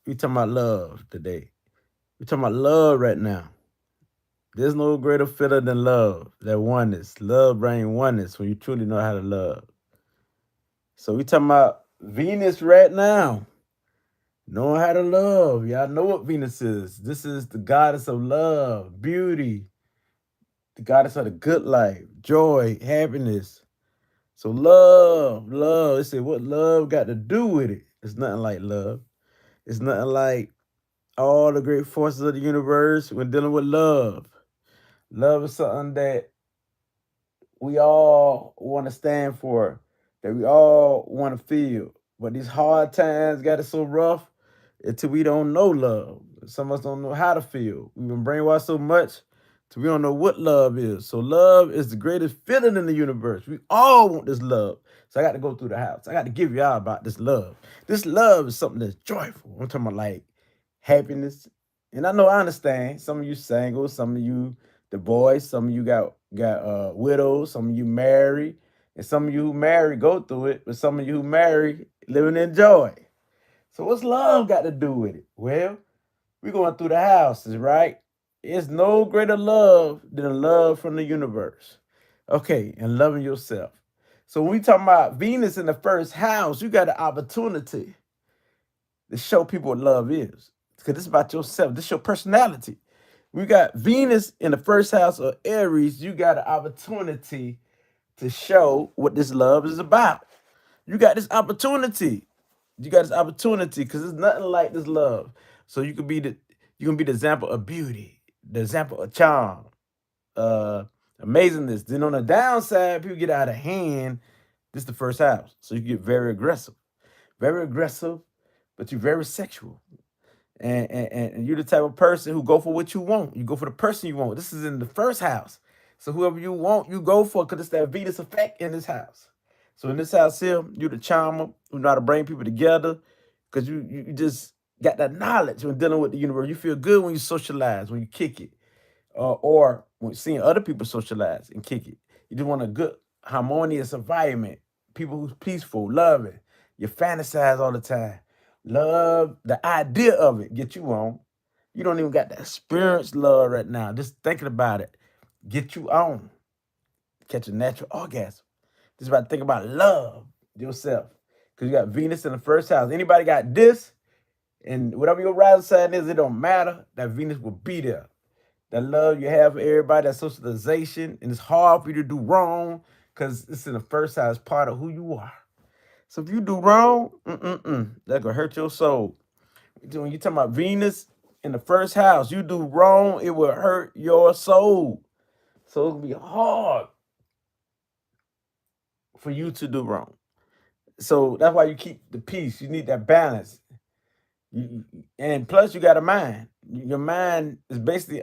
We talking about love today. We talking about love right now. There's no greater feeling than love. That oneness. Love brings oneness when you truly know how to love. So we talking about Venus right now. Knowing how to love. Y'all know what Venus is. This is the goddess of love, beauty, the goddess of the good life, joy, happiness. So love, love. They say what love got to do with it? It's nothing like love. It's nothing like all the great forces of the universe when dealing with love. Love is something that we all want to stand for, that we all want to feel. But these hard times got it so rough until we don't know love. Some of us don't know how to feel. We've been brainwashed so much till we don't know what love is. So love is the greatest feeling in the universe. We all want this love. So I got to go through the house. I got to give y'all about this love. This love is something that's joyful. I'm talking about like happiness. And I know I understand. Some of you single, some of you divorced, some of you got widows, some of you married, and some of you who married go through it, but some of you who married living in joy. So what's love got to do with it? Well, we're going through the houses, right? It's no greater love than love from the universe. Okay, and loving yourself. So when we talking about Venus in the first house, you got an opportunity to show people what love is. Because it's about yourself. This is your personality. We got Venus in the first house of Aries. You got an opportunity to show what this love is about. You got this opportunity. You got this opportunity because there's nothing like this love. So you can be the example of beauty, the example of charm, uh, amazingness. Then on the downside, people get out of hand. This is the first house, so you get very aggressive, but you're very sexual. And you're the type of person who go for what you want. You go for the person you want. This is in the first house. So whoever you want, you go for because it's that Venus effect in this house. So in this house here, you the charmer who know how to bring people together because you just got that knowledge when dealing with the universe. You feel good when you socialize, when you kick it, or when seeing other people socialize and kick it. You just want a good, harmonious environment, people who's peaceful, loving. You fantasize all the time. Love, the idea of it, get you on. You don't even got that experience love right now. Just thinking about it, get you on. Catch a natural orgasm. Just about to think about love yourself. Because you got Venus in the first house. Anybody got this? And whatever your rising sign is, it don't matter. That Venus will be there. That love you have for everybody, that socialization, and it's hard for you to do wrong because it's in the first house, part of who you are. So if you do wrong, that's gonna hurt your soul. When you talking about Venus in the first house, you do wrong, it will hurt your soul. So it'll be hard for you to do wrong. So that's why you keep the peace. You need that balance. And plus, you got a mind. Your mind is basically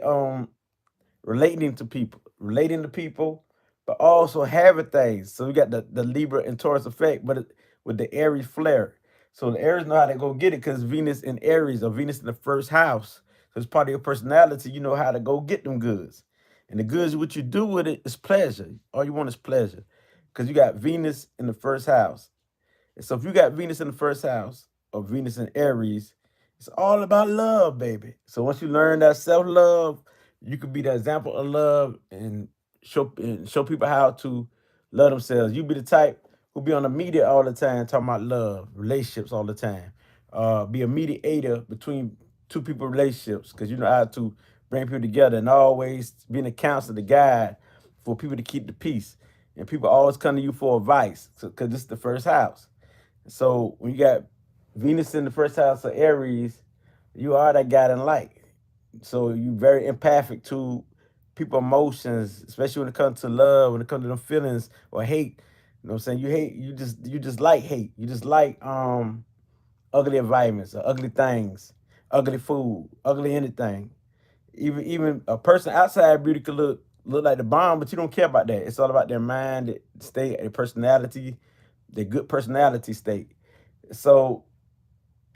relating to people, but also having things. So we got the Libra and Taurus effect, but with the Aries flare. So the Aries know how to go get it because Venus in Aries or Venus in the first house. So it's part of your personality. You know how to go get them goods. And the goods, what you do with it is pleasure. All you want is pleasure because you got Venus in the first house. And so if you got Venus in the first house or Venus in Aries, it's all about love, baby. So once you learn that self-love, you could be the example of love and show people how to love themselves. You be the type who be on the media all the time talking about love, relationships all the time. Be a mediator between two people relationships because you know how to bring people together and always being a counselor, the guide for people to keep the peace. And people always come to you for advice because this is the first house. So when you got Venus in the first house of Aries, you are that guiding light. So you very empathic to people emotions, especially when it comes to love, when it comes to them feelings or hate. You know what I'm saying? You just like hate. You just like ugly environments or ugly things, ugly food, ugly anything. Even a person outside beauty could look like the bomb, but you don't care about that. It's all about their mind, their state, their personality, their good personality state. So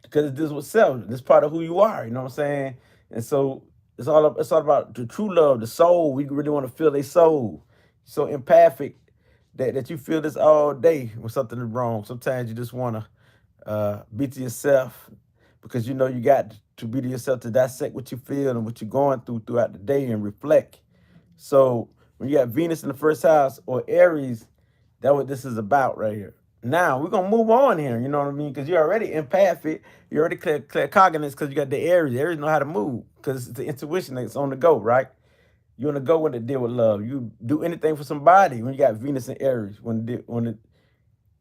because this was self, this part of who you are, you know what I'm saying? And so it's all about the true love, the soul. We really want to feel their soul. So empathic that you feel this all day when something is wrong. Sometimes you just want to be to yourself, because you know you got to be to yourself to dissect what you feel and what you're going through throughout the day and reflect. So when you got Venus in the first house or Aries, that's what this is about right here. Now we're gonna move on here. You know what I mean? Because you're already empathic. You're already clear cognitive because you got the Aries. Aries know how to move because it's the intuition that's on the go, right? You on the go when it deal with love. You do anything for somebody when you got Venus and Aries. When it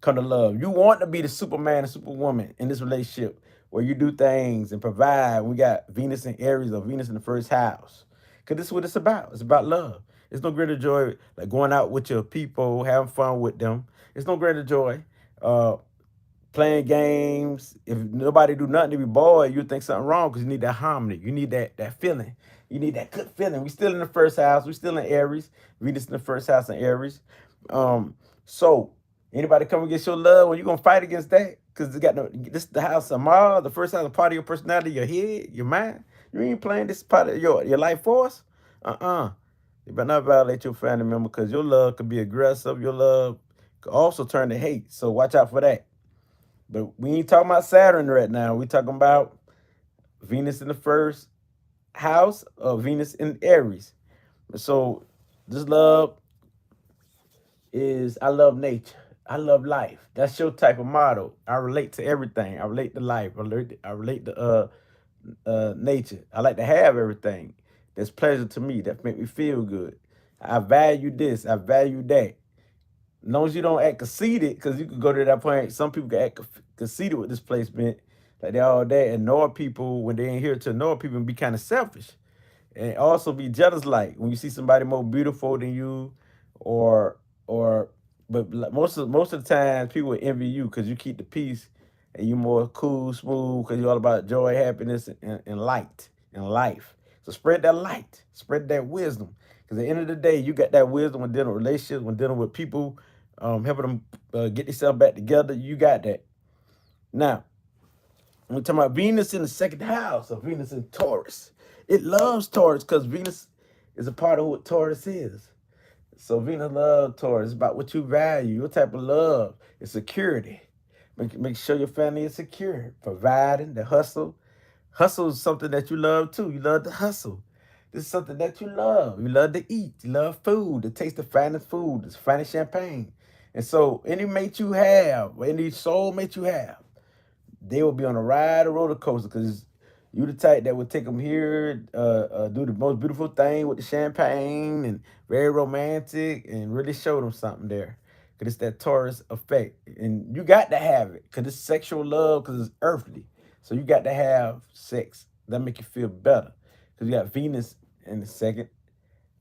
come to love, you want to be the Superman and Superwoman in this relationship where you do things and provide. We got Venus and Aries or Venus in the first house. Cause this is what it's about. It's about love. It's no greater joy like going out with your people, having fun with them. It's no greater joy. Uh, Playing games. If nobody do nothing to be bored, you think something wrong because you need that harmony. You need that feeling. You need that good feeling. We still in the first house. We still in Aries. Venus in the first house in Aries. So anybody come against your love, well, you gonna fight against that because it got no. This is the house of Mars. The first house, a part of your personality, your head, your mind. You ain't playing this part of your life force. You better not violate your family member because your love could be aggressive. Your love could also turn to hate. So watch out for that. But we ain't talking about Saturn right now. We talking about Venus in the first house of Venus in Aries. So this love is I love nature. I love life. That's your type of motto. I relate to everything. I relate to life. I relate to nature. I like to have everything. That's pleasure to me. That make me feel good. I value this. I value that. As long as you don't act conceited, because you could go to that point. Some people can act conceited with this placement, like they all that ignore people when they ain't here to ignore people and be kind of selfish, and also be jealous. Like when you see somebody more beautiful than you, or or, but most of the time people will envy you because you keep the peace and you more cool, smooth because you're all about joy, happiness, and light and life. So spread that light, spread that wisdom. Because at the end of the day, you got that wisdom when dealing with relationships, when dealing with people, helping them get themselves back together. You got that. Now, when we're talking about Venus in the second house of Venus in Taurus, it loves Taurus because Venus is a part of what Taurus is. So Venus loves Taurus. It's about what you value, your type of love. It's security. Make sure your family is secure. Providing, the hustle. Hustle is something that you love too. You love to hustle. This is something that you love. You love to eat. You love food. To taste the finest food, the finest champagne. And so any mate you have, or any soulmate you have, they will be on a ride, a roller coaster, because you the type that would take them here, do the most beautiful thing with the champagne and very romantic and really show them something there. Because it's that Taurus effect. And you got to have it because it's sexual love because it's earthly. So you got to have sex. That make you feel better. Because you got Venus in the second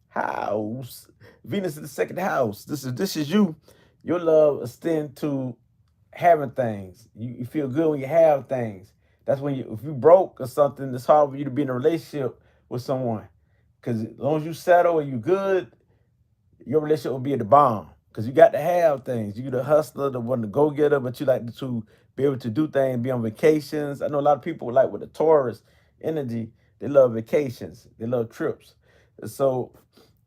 house. Venus in the second house. This is you. Your love extend to having things. You feel good when you have things. That's when if you broke or something, it's hard for you to be in a relationship with someone. Because as long as you settle and you good, your relationship will be at the bomb. Because you got to have things. You the hustler, the one to go getter, but you like to be able to do things, be on vacations. I know a lot of people like with the Taurus energy, they love vacations. They love trips. So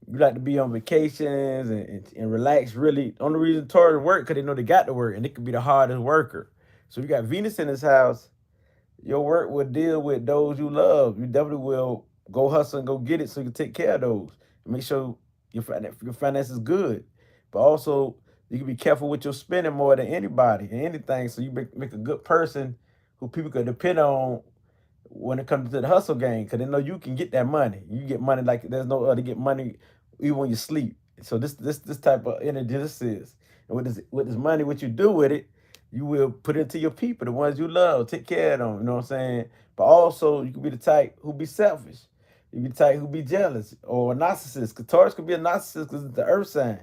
you like to be on vacations and relax really. The only reason Taurus work because they know they got to work and they could be the hardest worker. So you got Venus in this house, your work will deal with those you love. You definitely will go hustle and go get it so you can take care of those. And make sure your finance is good. But also you can be careful with your spending more than anybody and anything. So you make a good person who people can depend on when it comes to the hustle game, because they know you can get that money. You get money like there's no other. Get money even when you sleep. So this type of energy this is. And with this money, what you do with it, you will put it into your people, the ones you love, take care of them. You know what I'm saying? But also, you can be the type who be selfish. You be the type who be jealous or a narcissist. Because Taurus could be a narcissist because it's the earth sign.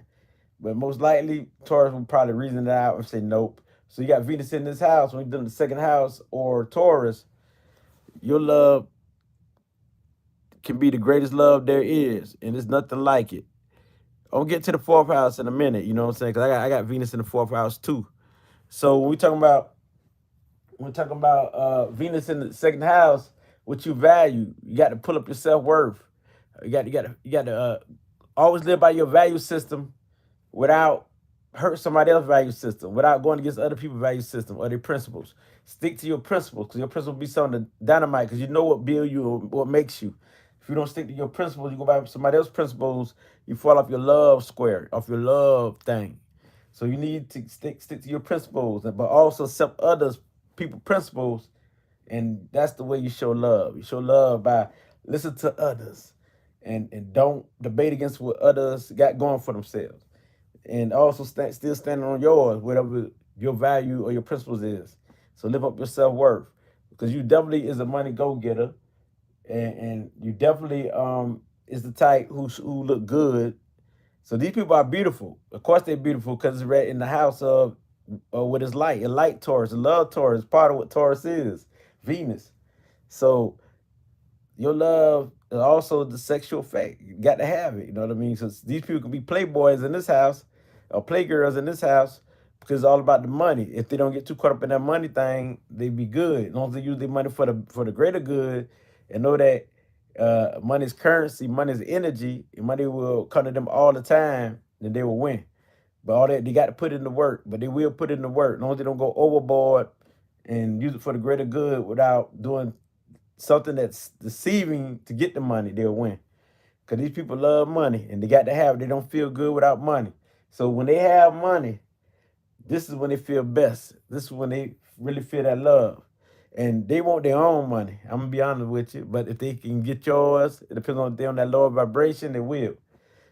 But most likely, Taurus will probably reason it out and say nope. So you got Venus in this house. When you're doing the second house or Taurus, your love can be the greatest love there is, and there's nothing like it. I'll get to the fourth house in a minute, you know what I'm saying? Because I got Venus in the fourth house too. So when we're talking about Venus in the second house, what you value, you got to pull up your self worth. You got to always live by your value system without hurt somebody else's value system, without going against other people's value system or their principles. Stick to your principles, because your principles be something to dynamite, because you know what build you or what makes you. If you don't stick to your principles, you go by somebody else's principles, you fall off your love square, off your love thing. So you need to stick to your principles, but also accept others people principles, and that's the way you show love. You show love by listen to others, and don't debate against what others got going for themselves, and also still standing on yours, whatever your value or your principles is. So live up your self worth, because you definitely is a money go getter, and you definitely is the type who look good. So these people are beautiful. Of course, they're beautiful because it's right in the house of what it's like. A light Taurus, a love Taurus, part of what Taurus is, Venus. So your love is also the sexual fact. You got to have it. You know what I mean? So these people can be playboys in this house or playgirls in this house because it's all about the money. If they don't get too caught up in that money thing, they be good. As long as they use their money for the greater good and know that money is currency, money is energy, and money will come to them all the time, then they will win. But all that they got to put in the work, but they will put in the work. As long as they don't go overboard and use it for the greater good without doing something that's deceiving to get the money, they'll win. Because these people love money and they got to have it. They don't feel good without money. So when they have money, this is when they feel best. This is when they really feel that love. And they want their own money. I'm gonna be honest with you. But if they can get yours, it depends on if they're on that lower vibration, they will.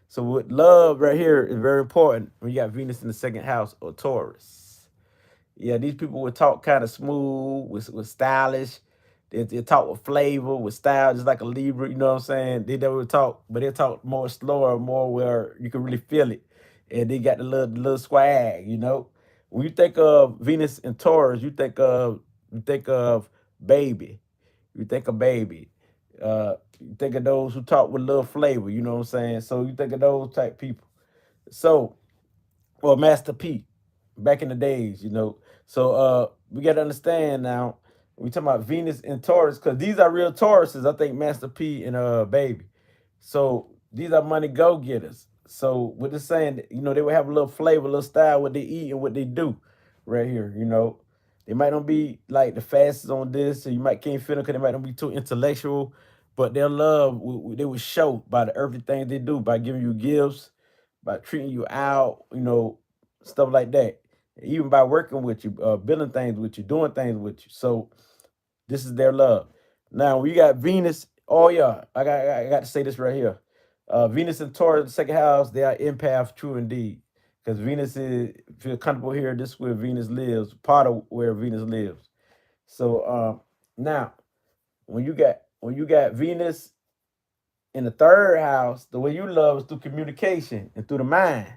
So with love right here is very important when you got Venus in the second house or Taurus. Yeah, these people would talk kind of smooth, with stylish. They talk with flavor, with style, just like a Libra. You know what I'm saying? They never talk, but they talk more slower, more where you can really feel it, and they got the little swag. You know, when you think of Venus and Taurus, you think of baby. You think of baby. You think of those who talk with a little flavor. You know what I'm saying? So you think of those type people. So or Master P back in the days, you know. So we gotta understand now, we talking about Venus and Taurus, because these are real Tauruses, I think Master P and Baby. So these are money go getters. So with this saying, you know, they would have a little flavor, a little style, what they eat and what they do right here, you know. They might not be like the fastest on this, so you might can't fit them because they might not be too intellectual, but their love, they would show by the earthly things they do, by giving you gifts, by treating you out, you know, stuff like that. Even by working with you, building things with you, doing things with you. So this is their love. Now we got Venus. Oh yeah, I got to say this right here. Venus and Taurus, the second house, they are empath, true indeed. Because Venus is, if you're comfortable here, this is where Venus lives, part of where Venus lives. So now when you got Venus in the third house, the way you love is through communication and through the mind.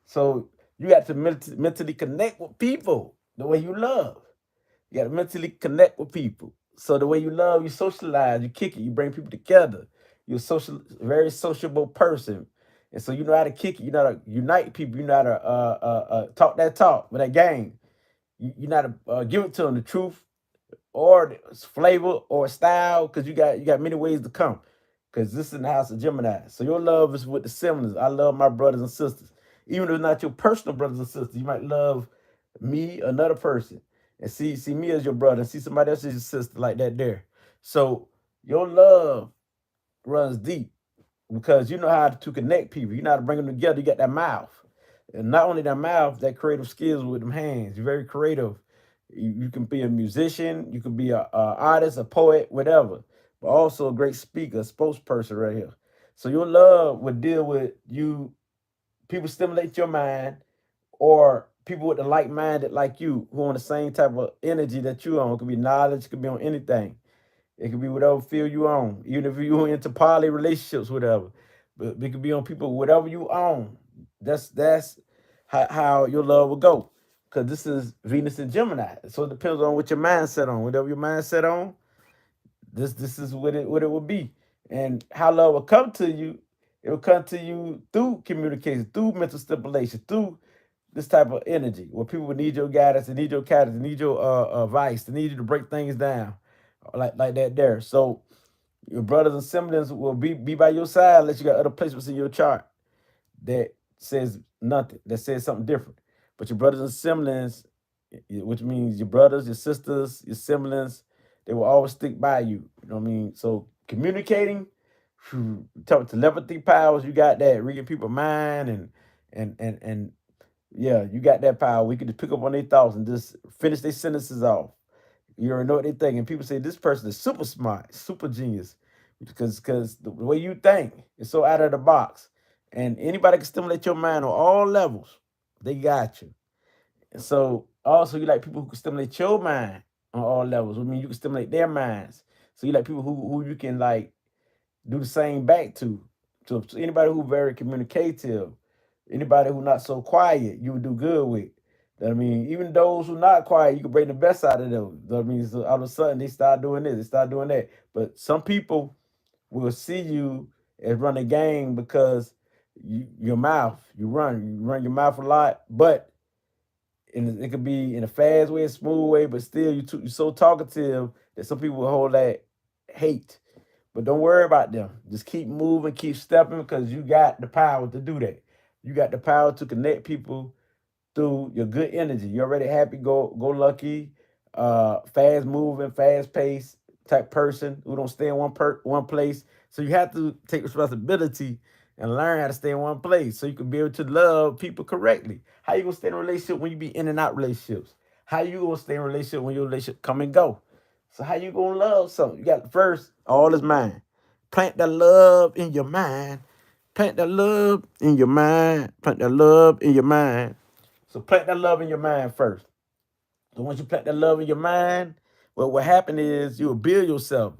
So you got to mentally connect with people the way you love. You got to mentally connect with people. So the way you love, you socialize, you kick it, you bring people together. You're a very sociable person, and so you know how to kick it. You know how to unite people. You know how to talk that talk with that game. You know how to give it to them the truth or flavor or style, because you got many ways to come. Because this is in the house of Gemini. So your love is with the siblings. I love my brothers and sisters. Even if it's not your personal brothers and sisters, you might love me, another person, and see me as your brother, and see somebody else as your sister, like that there. So your love runs deep because you know how to connect people. You know how to bring them together. You got that mouth, and not only that mouth, that creative skills with them hands. You're very creative. You can be a musician, you can be a artist, a poet, whatever, but also a great speaker, a spokesperson right here. So your love would deal with you. People stimulate your mind, or people with the like-minded like you who on the same type of energy that you on. It could be knowledge, it could be on anything. It could be whatever field you own, even if you into poly relationships, whatever. But it could be on people, whatever you own. That's how your love will go. Because this is Venus and Gemini. So it depends on what your mindset on. Whatever your mindset on, this is what it will be. And how love will come to you, it will come to you through communication, through mental stimulation, through this type of energy where people will need your guidance, they need your guidance, they need your advice, they need you to break things down like that there. So your brothers and siblings will be by your side unless you got other placements in your chart that says nothing, that says something different. But your brothers and siblings which means your brothers, your sisters, your siblings, they will always stick by you. You know what I mean? So communicating, talk telepathy powers, you got that. Reading people's mind and yeah, you got that power. We could just pick up on their thoughts and just finish their sentences off. You already know what they think. And people say this person is super smart, super genius. Because the way you think is so out of the box. And anybody can stimulate your mind on all levels. They got you. And so also you like people who can stimulate your mind on all levels. I mean you can stimulate their minds. So you like people who you can like do the same back to. So anybody who very communicative, anybody who not so quiet, you would do good with. I mean, even those who not quiet, you can bring the best out of them. I mean, so all of a sudden they start doing this, they start doing that. But some people will see you as run a game because your mouth, you run your mouth a lot, but it could be in a fast way, a smooth way, but still you're so talkative that some people will hold that hate. But don't worry about them. Just keep moving, keep stepping because you got the power to do that. You got the power to connect people through your good energy. You're already happy, go lucky, fast moving, fast paced type person who don't stay in one place. So you have to take responsibility and learn how to stay in one place so you can be able to love people correctly. How you gonna stay in a relationship when you be in and out relationships? How you gonna stay in a relationship when your relationship come and go? So how you gonna love something? You got first, all is mind. Plant the love in your mind. Plant the love in your mind. Plant the love in your mind. So plant that love in your mind first. So once you plant that love in your mind, well, what happen is you'll build yourself.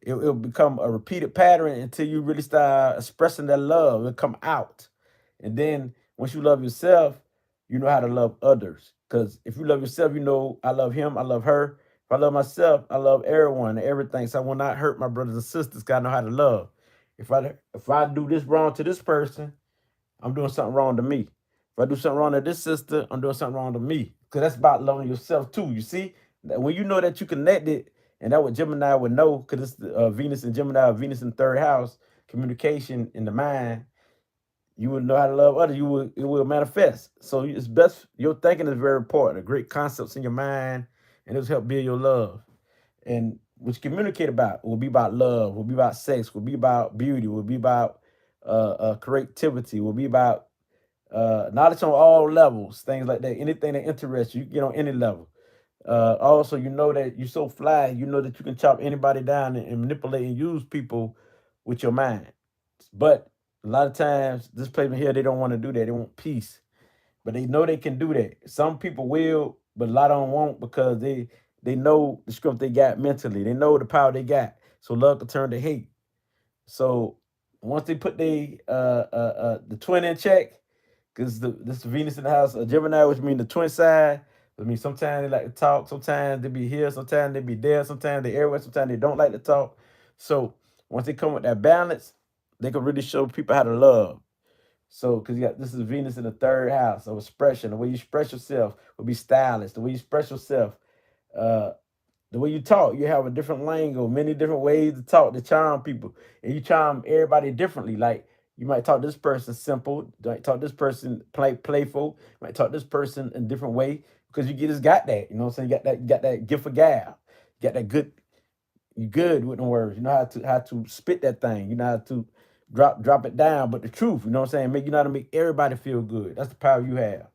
It'll become a repeated pattern until you really start expressing that love. It'll come out. And then once you love yourself, you know how to love others. Because if you love yourself, you know I love him, I love her. If I love myself, I love everyone and everything. So I will not hurt my brothers and sisters. Cause I know how to love. If I do this wrong to this person, I'm doing something wrong to me. If I do something wrong to this sister, I'm doing something wrong to me. Because that's about loving yourself too. You see, when you know that you connected, and that what Gemini would know, because it's Venus and Gemini, Venus in third house, communication in the mind. You would know how to love others. It will manifest. So it's best. Your thinking is very important. The great concepts in your mind, and it'll help build your love. And what you communicate about will be about love, will be about sex, will be about beauty, will be about creativity, will be about knowledge on all levels, things like that. Anything that interests you, you get on any level. Also, you know that you're so fly, you know that you can chop anybody down and manipulate and use people with your mind. But a lot of times, this placement here, they don't want to do that. They want peace, but they know they can do that. Some people will, but a lot of them won't because they know the script they got mentally. They know the power they got. So love can turn to hate. So once they put the twin in check, because this Venus in the house of Gemini, which means the twin side. I mean, sometimes they like to talk, sometimes they be here, sometimes they be there, sometimes they everywhere, sometimes they don't like to talk. So once they come with that balance, they can really show people how to love. So, because you got this is Venus in the third house of expression. The way you express yourself will be stylish. The way you express yourself, uh, the way you talk, you have a different lingo, many different ways to talk to charm people, and you charm everybody differently. Like you might talk to this person simple, you might talk to this person playful, you might talk to this person in a different way because you just got that. You know what I'm saying? You got that gift of gab, you got that good. You good with the words. You know how to spit that thing. You know how to drop it down. But the truth, you know what I'm saying? Make you know how to make everybody feel good. That's the power you have.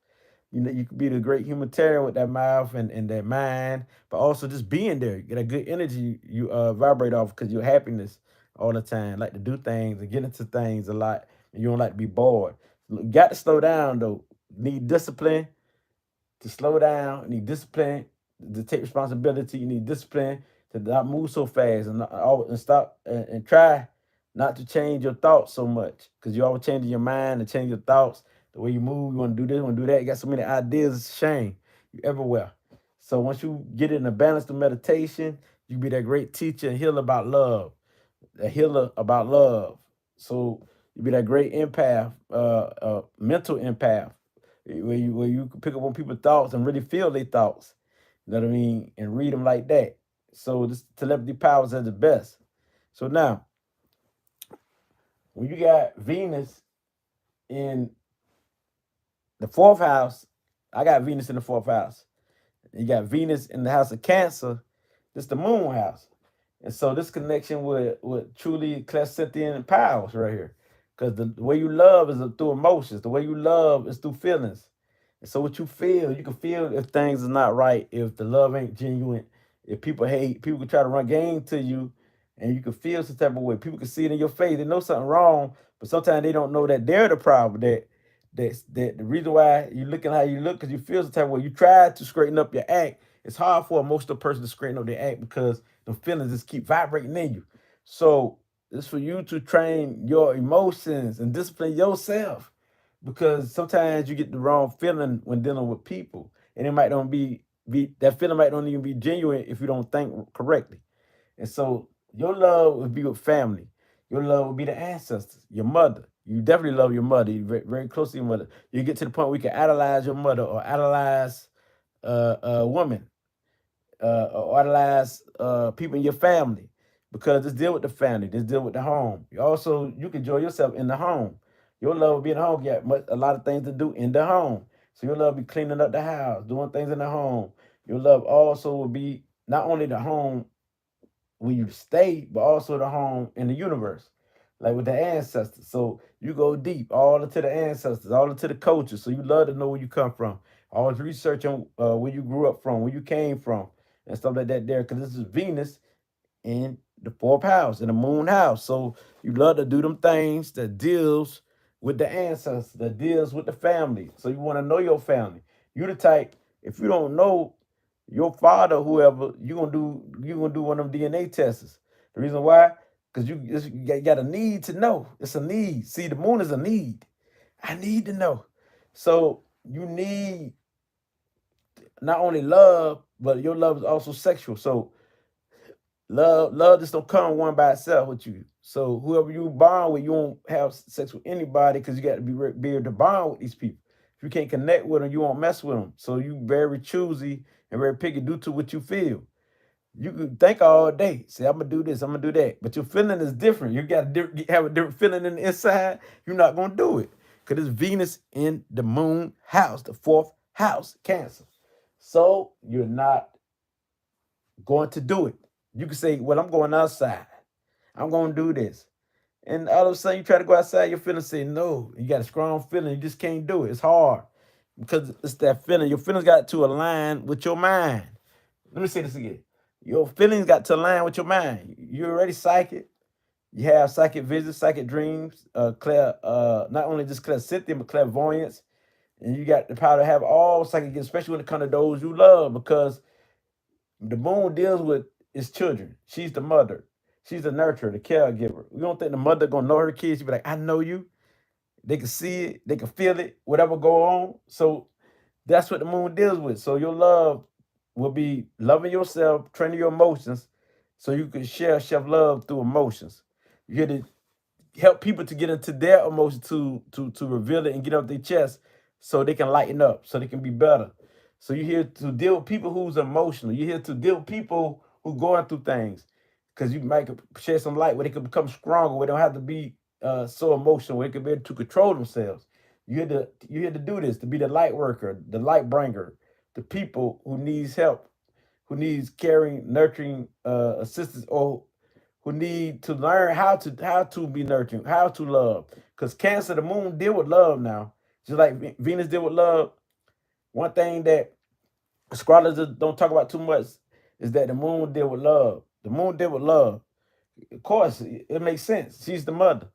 You know, you could be the great humanitarian with that mouth and that mind, but also just being there. You get a good energy you vibrate off because your happiness all the time. Like to do things and get into things a lot. And you don't like to be bored. You got to slow down though. Need discipline to slow down. You need discipline to take responsibility. You need discipline to not move so fast and stop and try not to change your thoughts so much because you're always changing your mind and changing your thoughts. The way you move, you want to do this, you want to do that. You got so many ideas. It's a shame. You everywhere. So once you get in a balance of meditation, you be that great teacher and healer about love, a healer about love. So you be that great empath, mental empath, where you can pick up on people's thoughts and really feel their thoughts. You know what I mean? And read them like that. So this telepathy powers are the best. So now, when you got Venus in the fourth house, I got Venus in the fourth house. You got Venus in the house of Cancer. This the moon house. And so this connection with truly claircentient powers right here. Because the way you love is through emotions. The way you love is through feelings. And so what you can feel if things is not right, if the love ain't genuine, if people hate, people can try to run game to you, and you can feel some type of way. People can see it in your face. They know something wrong, but sometimes they don't know that they're the problem. That the reason why you looking how you look because you feel some type of way. You try to straighten up your act. It's hard for a emotional person to straighten up their act because the feelings just keep vibrating in you. So it's for you to train your emotions and discipline yourself because sometimes you get the wrong feeling when dealing with people, and it might not be that feeling might not even be genuine if you don't think correctly. And so your love would be with family. Your love would be the ancestors, your mother. You definitely love your mother. You're very, very close to your mother. You get to the point where you can idolize your mother or idolize a woman or idolize people in your family because this deal with the family, this deal with the home. You can enjoy yourself in the home. Your love will be in the home. You got a lot of things to do in the home. So your love will be cleaning up the house, doing things in the home. Your love also will be not only the home where you stay, but also the home in the universe, like with the ancestors. So you go deep, all into the ancestors, all into the cultures. So you love to know where you come from. Always research on where you grew up from, where you came from, and stuff like that there, because this is Venus in the fourth house, in the moon house. So you love to do them things that deals with the ancestors, that deals with the family. So you want to know your family. You the type, if you don't know your father, whoever, you gonna do one of them DNA tests. The reason why? Because you got a need to know. It's a need. See, the moon is a need. I need to know. So you need not only love, but your love is also sexual. So love just don't come one by itself with you. So whoever you bond with, you won't have sex with anybody because you got to be able to bond with these people. If you can't connect with them, you won't mess with them. So you very choosy and very picky due to what you feel. You can think all day, say I'm gonna do this, I'm gonna do that, but your feeling is different. You got to have a different feeling in the inside. You're not gonna do it because it's Venus in the moon house, the fourth house, Cancer. So you're not going to do it. You can say, well, I'm going outside. I'm going to do this. And all of a sudden, you try to go outside, your feelings say no. You got a strong feeling. You just can't do it. It's hard because it's that feeling. Your feelings got to align with your mind. Let me say this again. Your feelings got to align with your mind. You're already psychic. You have psychic visions, psychic dreams, not only just clairsentient, but clairvoyance. And you got the power to have all psychic gifts, especially when it comes to those you love, because the moon deals with its children. She's the mother. She's the nurturer, the caregiver. We don't think the mother gonna know her kids. She be like, I know you. They can see it, they can feel it, whatever go on. So that's what the moon deals with. So your love will be loving yourself, training your emotions, so you can share self love through emotions. You get to help people to get into their emotions to reveal it and get off their chest so they can lighten up, so they can be better. So you're here to deal with people who's emotional. You're here to deal with people who going through things. Because you might share some light where they can become stronger, where they don't have to be so emotional, where they can be able to control themselves. You're here to do this, to be the light worker, the light bringer, the people who needs help, who needs caring, nurturing assistance, or who need to learn how to be nurturing, how to love. Because Cancer, the moon deal with love now, just like Venus deal with love. One thing that astrologers don't talk about too much is that the moon deal with love. The moon deal with love. Of course, it makes sense. She's the mother.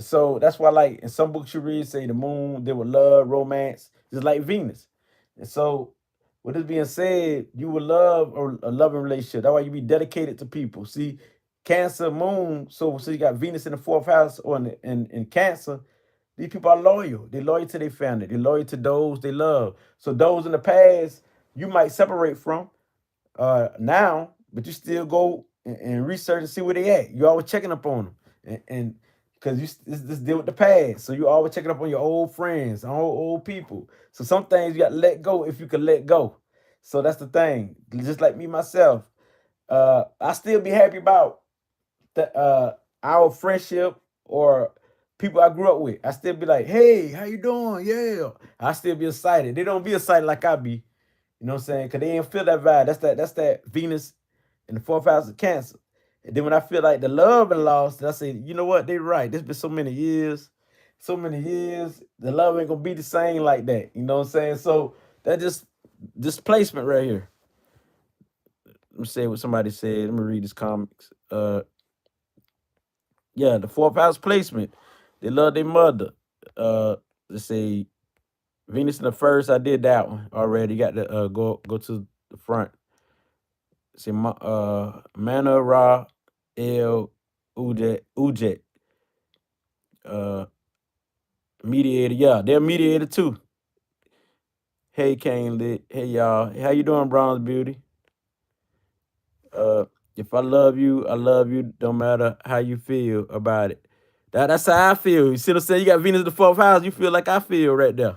So that's why, like in some books you read, say the moon deal with love, romance, just like Venus. And so, with this being said, you will love or a loving relationship. That's why you be dedicated to people. See, Cancer moon. So you got Venus in the fourth house or in Cancer. These people are loyal. They're loyal to their family. They're loyal to those they love. So those in the past you might separate from now, but you still go and research and see where they at. You always checking up on them, and because this deal with the past, so you always checking up on your old friends, old people. So some things you got to let go if you can let go. So that's the thing. Just like me myself, I still be happy about our friendship or people I grew up with. I still be like, hey, how you doing? Yeah, I still be excited. They don't be excited like I be. You know what I'm saying? Cause they ain't feel that vibe. That's that Venus in the fourth house of Cancer. And then when I feel like the love and lost, I say, you know what? They right. There's been so many years. The love ain't gonna be the same like that. You know what I'm saying? So that just displacement right here. Let me say what somebody said. Let me read this comics. Yeah, the fourth house placement. They love their mother. Uh, let's say Venus in the first. I did that one already. Got to go to the front. See, Mana Ra El Ujet uh mediator. Yeah, they're mediator too. Hey Kane Lit. Hey y'all. How you doing, Bronze Beauty? Uh if I love you, I love you. Don't matter how you feel about it. That's how I feel. You see what I'm saying? You got Venus in the fourth house. You feel like I feel right there.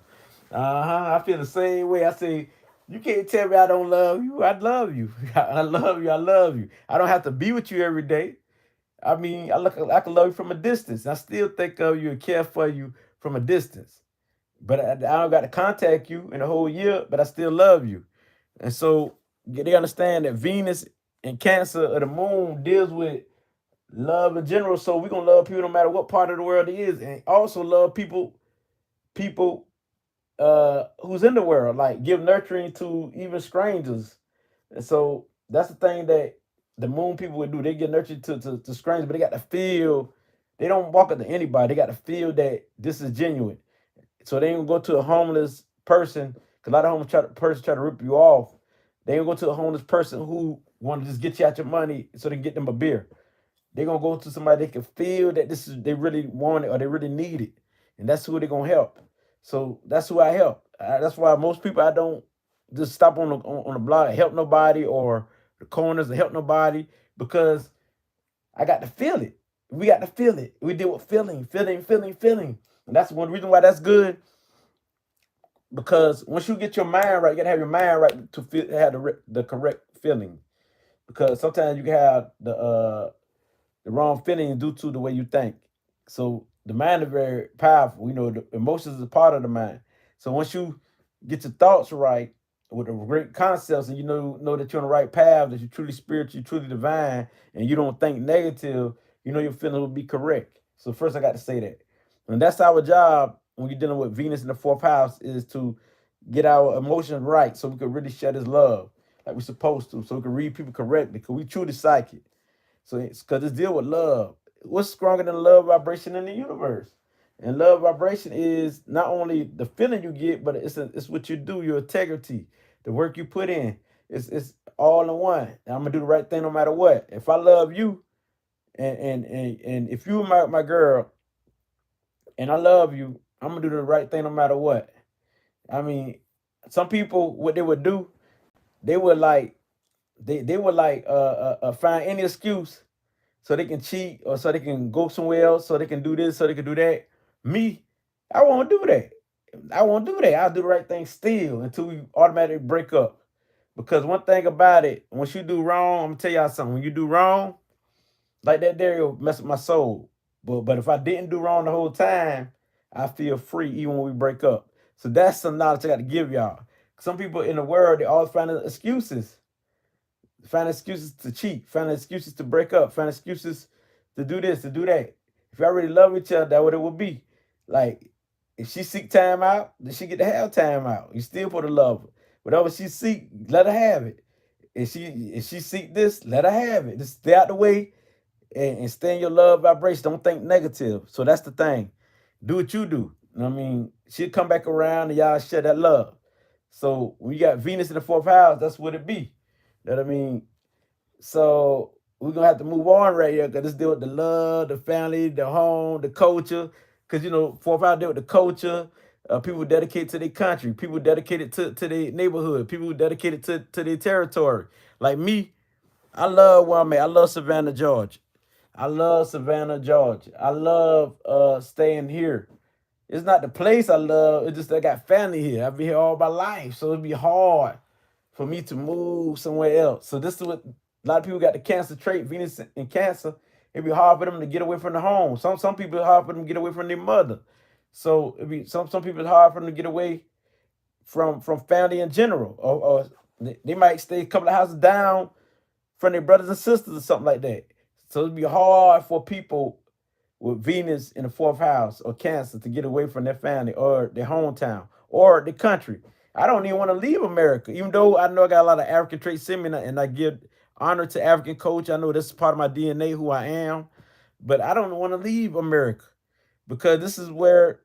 I feel the same way. I say, you can't tell me I don't love you. I love you. I love you. I love you. I don't have to be with you every day. I mean, I can love you from a distance. I still think of you and care for you from a distance. But I don't got to contact you in a whole year, but I still love you. And so they understand that Venus and Cancer of the moon deals with love in general. So we're gonna love people no matter what part of the world it is, and also love people who's in the world, like give nurturing to even strangers. And so that's the thing that the moon people would do. They get nurtured to strangers, but they got to feel they don't walk up to anybody. They got to feel that this is genuine. So they ain't gonna go to a homeless person, because a lot of homeless person try to rip you off. They ain't gonna go to a homeless person who want to just get you out your money so they can get them a beer. They're gonna go to somebody they can feel that this is they really want it or they really need it. And that's who they're gonna help. So that's who I help. That's why most people I don't just stop on the block and help nobody or the corners to help nobody, because I got to feel it. We got to feel it. We deal with feeling. And that's one reason why that's good, because once you get your mind right, you gotta have your mind right to feel have the correct feeling. Because sometimes you can have the wrong feeling due to the way you think. So the mind is very powerful. You know, the emotions is a part of the mind. So once you get your thoughts right with the great concepts, and you know that you're on the right path, that you're truly spiritual, you're truly divine, and you don't think negative, you know your feelings will be correct. So first I got to say that. And that's our job when you're dealing with Venus in the fourth house, is to get our emotions right so we can really share this love like we're supposed to, so we can read people correctly, because we truly psychic. So it's because it's deal with love. What's stronger than love vibration in the universe? And love vibration is not only the feeling you get, but it's what you do, your integrity, the work you put in. It's all in one. And I'm gonna do the right thing no matter what. If I love you, and if you are my girl, and I love you, I'm gonna do the right thing no matter what. I mean, some people what they would do, they would like they would like find any excuse so they can cheat or so they can go somewhere else, so they can do this, so they can do that. Me, I won't do that. I won't do that. I'll do the right thing still until we automatically break up. Because one thing about it, once you do wrong, I'm gonna tell y'all something. When you do wrong, like that there, it'll mess with my soul. But if I didn't do wrong the whole time, I feel free even when we break up. So that's some knowledge I got to give y'all. Some people in the world, they always find excuses. Find excuses to cheat, find excuses to break up, find excuses to do this, to do that. If y'all really love each other, that's what it would be. Like, if she seek time out, then she get to have time out. You still put to love her. Whatever she seek, let her have it. If she seek this, let her have it. Just stay out the way and stay in your love vibration. Don't think negative. So that's the thing. Do what you do. You know what I mean? She'll come back around and y'all share that love. So when you got Venus in the fourth house, that's what it be. You know what I mean? So we're gonna have to move on right here, because this deal with the love, the family, the home, the culture. Because fourth house deal with the culture. People dedicated to their country, people dedicated to their neighborhood, people dedicated to their territory. Like me, I love where I'm at. I love Savannah, Georgia. I love Savannah, Georgia. I love staying here. It's not the place I love. It's just I got family here. I've been here all my life, so it'd be hard for me to move somewhere else. So this is what a lot of people got the Cancer trait, Venus in Cancer. It'd be hard for them to get away from the home. Some people it's hard for them to get away from their mother. So it'd be some people it's hard for them to get away from family in general, or they might stay a couple of houses down from their brothers and sisters or something like that. So it'd be hard for people with Venus in the fourth house or Cancer to get away from their family or their hometown or the country. I don't even want to leave America, even though I know I got a lot of African traits in me, and I give honor to African culture. I know this is part of my DNA, who I am, but I don't want to leave America because this is where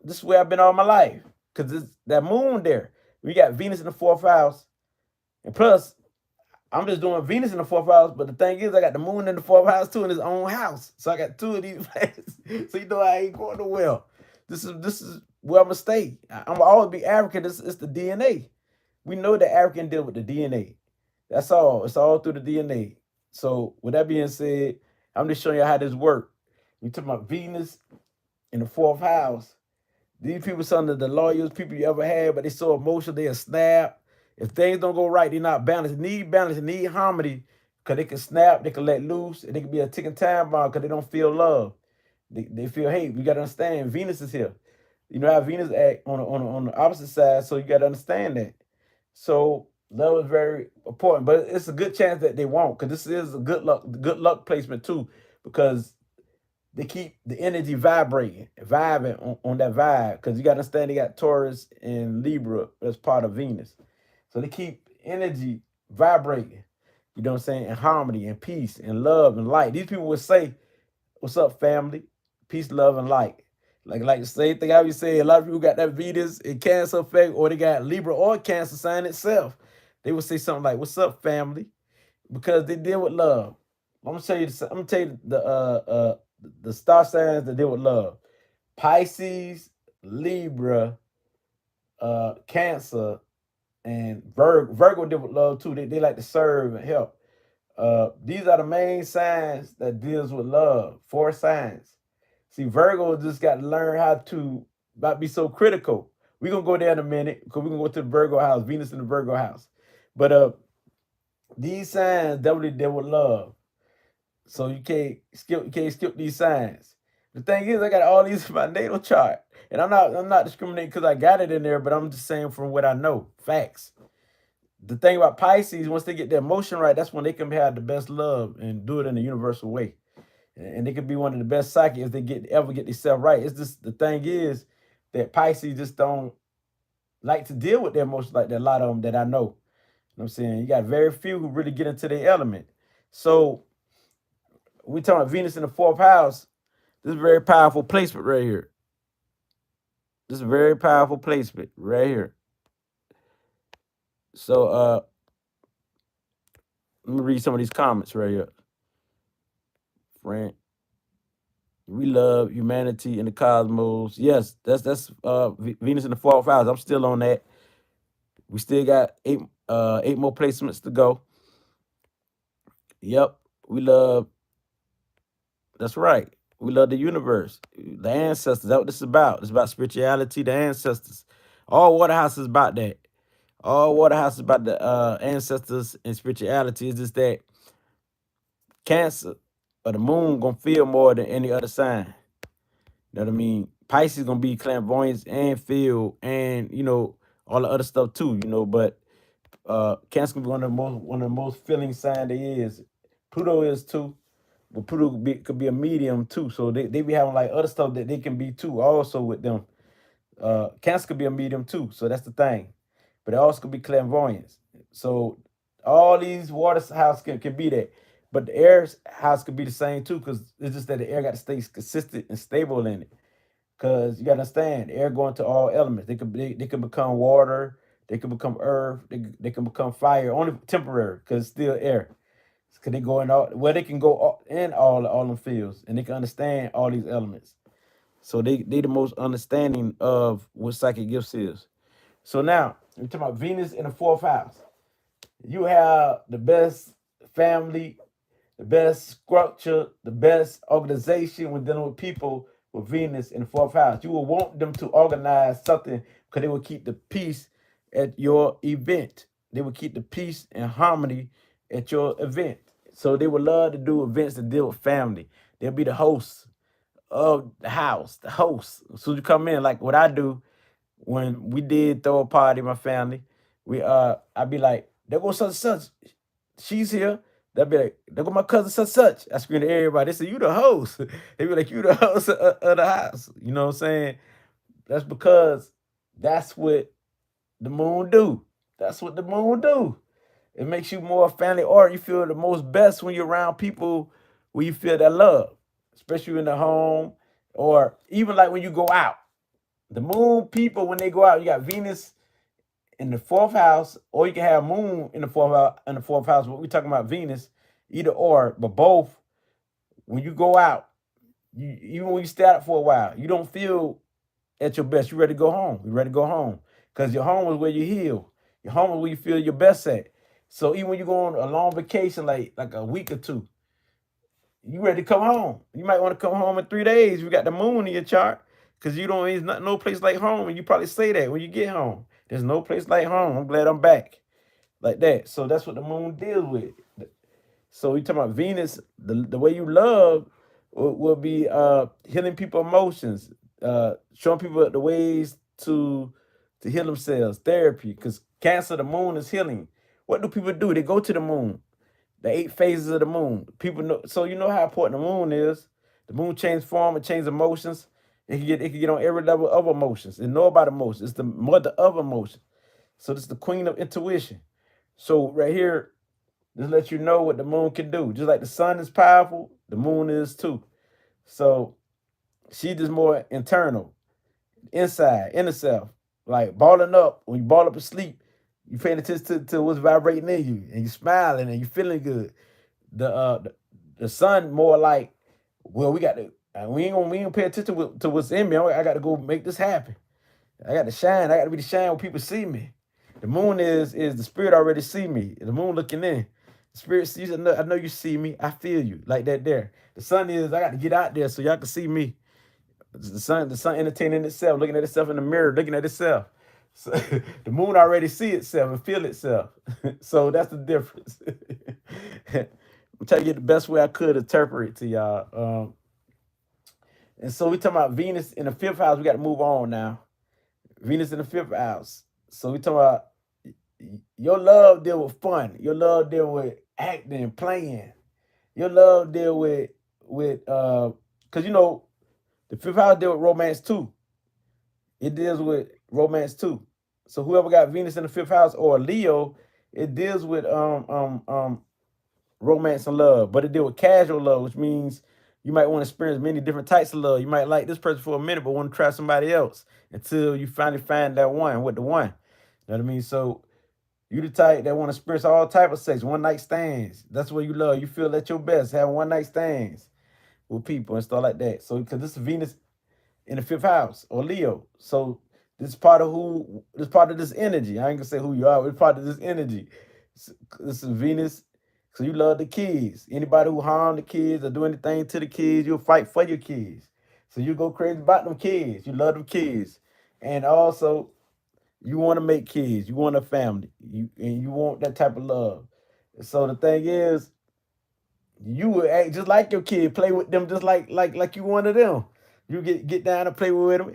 I've been all my life. Because it's that moon there. We got Venus in the fourth house, and plus I'm just doing Venus in the fourth house, but the thing is, I got the moon in the fourth house too in his own house. So I got two of these planets. So I ain't going nowhere. This is where I'm gonna stay. I'm always be African. This is the DNA. We know that African deal with the DNA. That's all. It's all through the DNA. So with that being said, I'm just showing you how this works. You talking about Venus in the fourth house. These people, some of the loyalest people you ever had, but they so emotional, they'll snap. If things don't go right, they're not balanced. They need balance, they need harmony, because they can snap, they can let loose, and they can be a ticking time bomb because they don't feel love. They feel hate. You got to understand, Venus is here. You know how Venus act on the opposite side, so you got to understand that. So love is very important, but it's a good chance that they won't, because this is a good luck placement too, because they keep the energy vibing on that vibe. Because you got to understand, they got Taurus and Libra as part of Venus. So they keep energy vibrating, you know what I'm saying, and harmony and peace and love and light. These people would say, "What's up, family? Peace, love, and light." Like the same thing I always say, a lot of people got that Venus in Cancer effect, or they got Libra or Cancer sign itself. They would say something like, "What's up, family?" Because they deal with love. I'm gonna tell you the star signs that deal with love: Pisces, Libra, Cancer, and Virgo deal with love too. They like to serve and help. These are the main signs that deals with love. Four signs. See, Virgo just got to learn how to not be so critical. We're gonna go there in a minute because we're gonna go to the Virgo house, Venus in the Virgo house. But these signs definitely deal with love. So you can't skip these signs. The thing is, I got all these in my natal chart. And I'm not discriminating because I got it in there, but I'm just saying from what I know. Facts. The thing about Pisces, once they get their emotion right, that's when they can have the best love and do it in a universal way. And they can be one of the best psychics if they ever get themselves right. It's just the thing is that Pisces just don't like to deal with their emotions like that. A lot of them that I know. You know what I'm saying? You got very few who really get into their element. So we talking about Venus in the fourth house. This is a very powerful placement right here. This is a very powerful placement right here. So let me read some of these comments right here. Friend, we love humanity and the cosmos. Yes, that's Venus in the fourth house. I'm still on that. We still got eight more placements to go. Yep, we love. That's right. We love the universe, the ancestors. That's what this is about. It's about spirituality, the ancestors. All Waterhouse is about that. All Waterhouse is about the ancestors and spirituality. It's just that Cancer or the moon gonna feel more than any other sign. You know what I mean? Pisces gonna be clairvoyance and feel, and all the other stuff too. But Cancer gonna be one of the most feeling sign there is. Pluto is too, but Pluto could be a medium too. So they be having like other stuff that they can be too. Also with them, Cancer could be a medium too. So that's the thing. But it also could be clairvoyance. So all these water house can be that. But the air house could be the same too, because it's just that the air got to stay consistent and stable in it. Because you got to understand, air going to all elements. They can become water, they can become earth, they can become fire, only temporary, because it's still air. Because they go in they can go in all them fields, and they can understand all these elements. So they the most understanding of what psychic gifts is. So now, we're talking about Venus in the fourth house. You have the best family, the best structure, the best organization when dealing with people with Venus in the fourth house. You will want them to organize something because they will keep the peace at your event. They will keep the peace and harmony at your event. So they would love to do events that deal with family. They'll be the hosts of the house, the host. As soon as you come in, like what I do, when we did throw a party, my family, we I'd be like, there goes such and such. She's here. They'd be like, there go my cousin such and such. I scream to everybody. They say, you the host. They be like, you the host of the house. You know what I'm saying? That's because that's what the moon do. That's what the moon do. It makes you more family or you feel the most best when you're around people where you feel that love, especially in the home or even like when you go out. The moon people, when they go out, you got Venus in the fourth house, or you can have moon in the fourth house. But we talking about Venus, either or, but both. When you go out, even when you stay out for a while, you don't feel at your best. You ready to go home. You ready to go home because your home is where you heal. Your home is where you feel your best at. So even when you go on a long vacation, like a week or two, you ready to come home. You might want to come home in 3 days. You got the moon in your chart because you don't. There's not no place like home, and you probably say that when you get home. There's no place like home. I'm glad I'm back like that. So that's what the moon deals with. So you talking about Venus, the way you love will be healing people emotions, showing people the ways to heal themselves, therapy. Because Cancer, the moon is healing. What do people do? They go to the moon, the 8 phases of the moon. People know, so you know how important the moon is. The moon changes form, it changes emotions. It can get on every level of emotions. And know about emotions. It's the mother of emotions. So this is the queen of intuition. So right here, just let you know what the moon can do. Just like the sun is powerful, the moon is too. So she just more internal, inside, inner self. Like balling up. When you ball up and sleep, you paying attention to what's vibrating in you, and you smiling and you feeling good. The sun more like, well, we got to. We ain't gonna pay attention to what's in me. I got to go make this happen. I got to shine. I got to be the shine when people see me. The moon is the spirit already see me. The moon looking in. The spirit sees. I know you see me. I feel you like that. There. The sun is. I got to get out there so y'all can see me. The sun entertaining itself, looking at itself in the mirror, looking at itself. So, the moon already see itself and feel itself. So that's the difference. I'm trying to get the best way I could interpret it to y'all. And so we talking about Venus in the fifth house. We got to move on now. Venus in the fifth house. So we talking about your love deal with fun. Your love deal with acting, playing. Your love deal with because the fifth house deal with romance too. It deals with romance too. So whoever got Venus in the fifth house or Leo, it deals with romance and love, but it deals with casual love, which means you might want to experience many different types of love. You might like this person for a minute, but want to try somebody else until you finally find that one with the one. You know what I mean? So you the type that want to experience all type of sex, one night stands. That's what you love. You feel at your best having one night stands with people and stuff like that. So because this is Venus in the fifth house or Leo. So this part of this energy. I ain't gonna say who you are, but it's part of this energy. This is Venus. So you love the kids. Anybody who harm the kids or do anything to the kids, you'll fight for your kids. So you go crazy about them kids. You love them kids. And also you want to make kids. You want a family. You want that type of love. So the thing is, you would act just like your kid, play with them just like you one of them. You get down and play with them.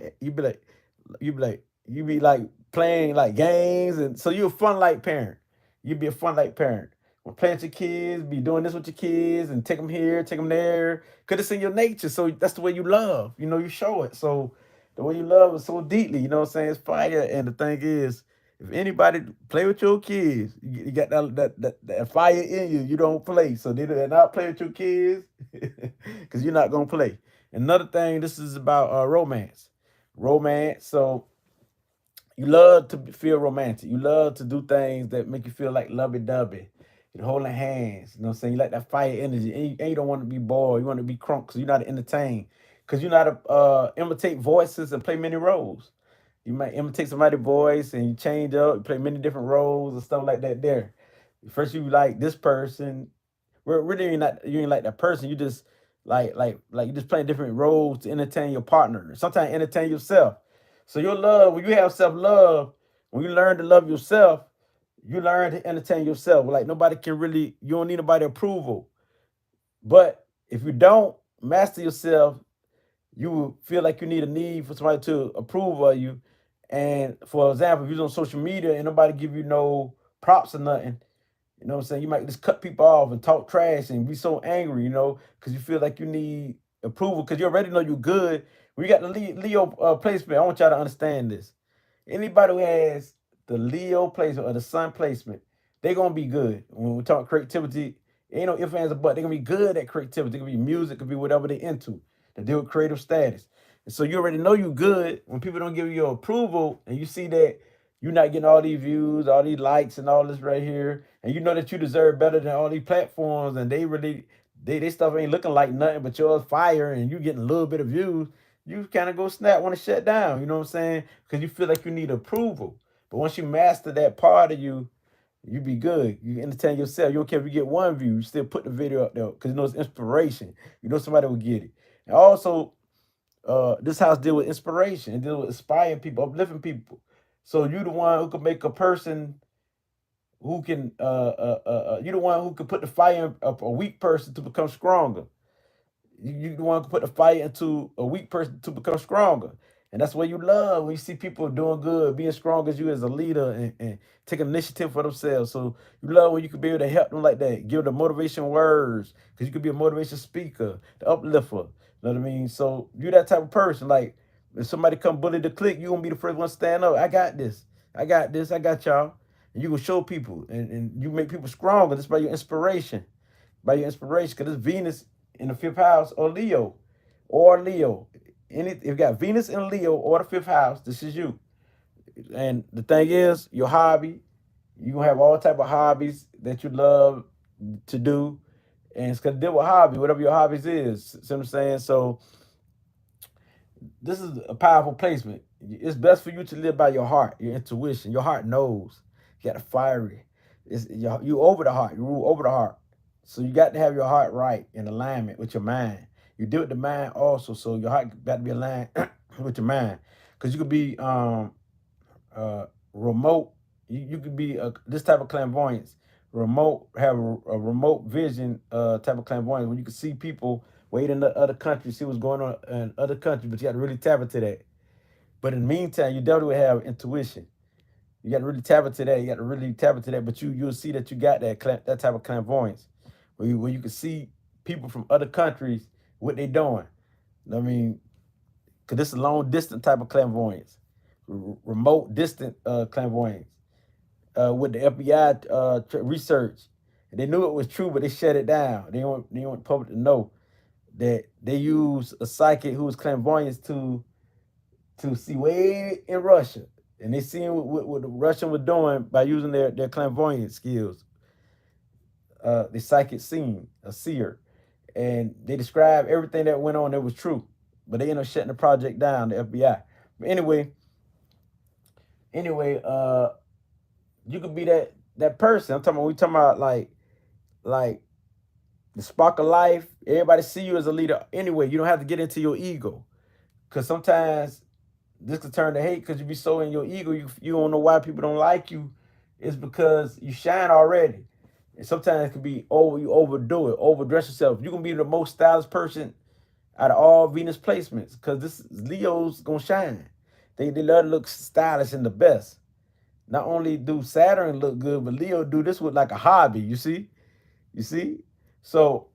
You be like playing like games, and so you're a fun like parent. You be a fun like parent. When playing with your kids, be doing this with your kids, and take them here, take them there, cause it's in your nature. So that's the way you love. You show it. So the way you love is so deeply. You know what I'm saying? It's fire. And the thing is, if anybody play with your kids, you got that fire in you. You don't play, so they're not play with your kids because you're not gonna play. Another thing, this is about romance. Romance. So you love to feel romantic. You love to do things that make you feel like lovey dovey. You're holding hands. You know what I'm saying? You like that fire energy, and you don't want to be bored. You want to be crunk because you're not entertained. Because you're not imitate voices and play many roles. You might imitate somebody's voice and you change up, you play many different roles and stuff like that. There, first you like this person. Really, you ain't like that person. You just like you just playing different roles to entertain your partner. Sometimes entertain yourself. So your love, when you have self love, when you learn to love yourself, you learn to entertain yourself. Like nobody can really, you don't need nobody approval. But if you don't master yourself, you will feel like you need a need for somebody to approve of you, And for example, if you're on social media and nobody give you no props or nothing, you know what I'm saying? You might just cut people off and talk trash and be so angry, because you feel like you need approval because you already know you're good. When you got the Leo placement, I want y'all to understand this. Anybody who has the Leo placement or the Sun placement, they're gonna be good. When we talk creativity, ain't no ifs, ands, or buts. They're gonna be good at creativity. It could be music, it could be whatever they're into. They deal with creative status. And so you already know you good when people don't give you your approval and you see that you're not getting all these views, all these likes, and all this right here, and you know that you deserve better than all these platforms, and they stuff ain't looking like nothing but yours fire, and you getting a little bit of views. You kind of go snap, want to shut down. You know what I'm saying? Because you feel like you need approval. But once you master that part of you, you be good. You entertain yourself. You don't care if you get one view. You still put the video up there because you know it's inspiration. You know somebody will get it. And also, this house deal with inspiration. It deal with inspiring people, uplifting people. So you the one who can make a person who can you the one who can put the fire in a weak person to become stronger. You the one who can put the fire into a weak person to become stronger. And that's what you love when you see people doing good, being strong as you as a leader and taking initiative for themselves. So you love when you can be able to help them like that, give them motivation words, because you could be a motivation speaker, the uplifter. You know what I mean? So you that type of person. Like if somebody come bully the clique, you gonna be the first one to stand up. I got this. I got this. I got y'all. And you can show people and you make people stronger just by your inspiration. By your inspiration. Because it's Venus in the fifth house or Leo. Or Leo. If you got Venus in Leo or the fifth house, this is you. And the thing is, your hobby, you gonna have all type of hobbies that you love to do. And it's gonna deal with hobby, whatever your hobbies is. See what I'm saying? So this is a powerful placement. It's best for you to live by your heart, your intuition. Your heart knows. You got to fiery. You over the heart. You rule over the heart. So you got to have your heart right in alignment with your mind. You deal with the mind also, so your heart got to be aligned with your mind. Because you could be remote. You could be this type of clairvoyance. Remote have a remote vision type of clairvoyance when you can see people wait in the other countries, see what's going on in other countries, but you got to really tap into that. But in the meantime, you definitely have intuition. You got to really tap into that. You got to really tap into that. But you'll see that you got that type of clairvoyance, where you can see people from other countries what they doing. I mean, because this is a long distance type of clairvoyance, remote distant clairvoyance. With the FBI research, and they knew it was true, but they shut it down. They want the public to know that they use a psychic who was clairvoyant to see way in Russia, and they seen what the Russian was doing by using their clairvoyant skills. The psychic scene, a seer, and they described everything that went on that was true, but they ended up shutting the project down, the FBI. But anyway, you could be that person. We talking about like the spark of life. Everybody see you as a leader. Anyway, you don't have to get into your ego, because sometimes this could turn to hate because you be so in your ego. You don't know why people don't like you. It's because you shine already. And sometimes it could be you overdo it, overdress yourself. You can be the most stylish person out of all Venus placements because this Leo's gonna shine. They love to look stylish and the best. Not only do Saturn look good, but Leo do this with like a hobby. You see? You see? So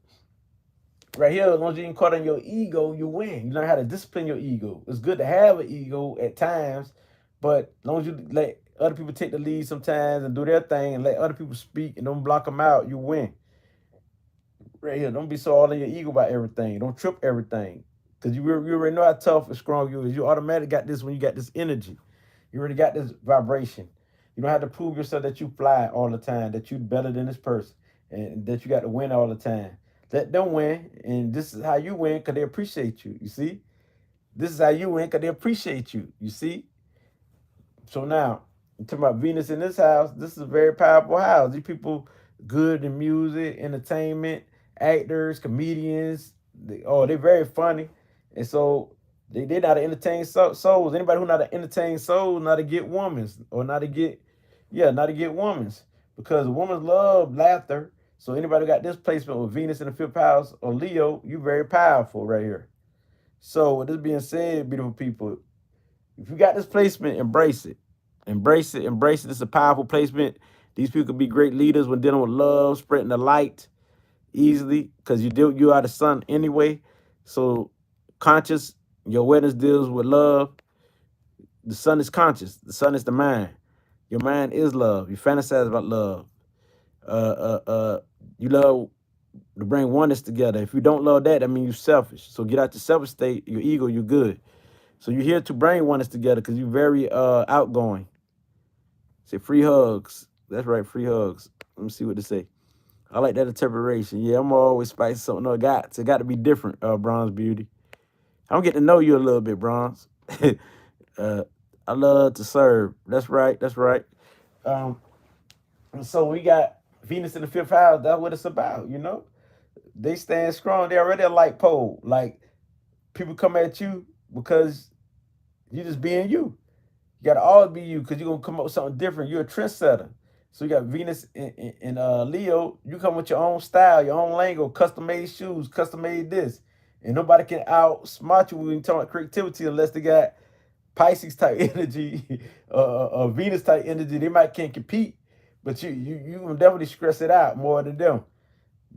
right here, as long as you ain't caught on your ego, you win. You learn how to discipline your ego. It's good to have an ego at times, but as long as you let other people take the lead sometimes and do their thing and let other people speak and don't block them out, you win. Right here, don't be so all in your ego about everything. Don't trip everything. Because you already know how tough and strong you is. You automatically got this when you got this energy. You already got this vibration. You don't have to prove yourself that you fly all the time, that you better than this person, and that you got to win all the time. Let them win, and this is how you win because they appreciate you. You see? This is how you win because they appreciate you. You see? So now, I'm talking about Venus in this house. This is a very powerful house. These people good in music, entertainment, actors, comedians. They're very funny. And so they know how to entertain souls. Anybody who know how to entertain souls, know how to get women's or not to get women's. Because women love laughter. So anybody who got this placement with Venus in the fifth house or Leo, you very powerful right here. So with this being said, beautiful people, If you got this placement, embrace it. Embrace it. Embrace it. It's a powerful placement. These people could be great leaders when dealing with love, spreading the light easily, because you are the sun anyway. So conscious, your awareness deals with love. The sun is conscious. The sun is the mind. Your mind is love. You fantasize about love. You love to bring oneness together. If you don't love that, that means you're selfish. So get out the selfish state, your ego, you're good. So you're here to bring oneness together because you're very outgoing. Say free hugs. That's right, free hugs. Let me see what they say. I like that interpretation. Yeah, I'm always spicy something. No, it got to be different, Bronze Beauty. I'm getting to know you a little bit, Bronze. uh, I love to serve. That's right. That's right. Um, so we got Venus in the fifth house. That's what it's about, you know? They stand strong. They already a light pole. Like, people come at you because you just being you. You gotta always be you because you're gonna come up with something different. You're a trendsetter. So you got Venus in Leo. You come with your own style, your own lingo, custom made shoes, custom made this. And nobody can outsmart you when you talk about creativity unless they got Pisces type energy, Venus type energy. They might can't compete, but you can definitely stress it out more than them.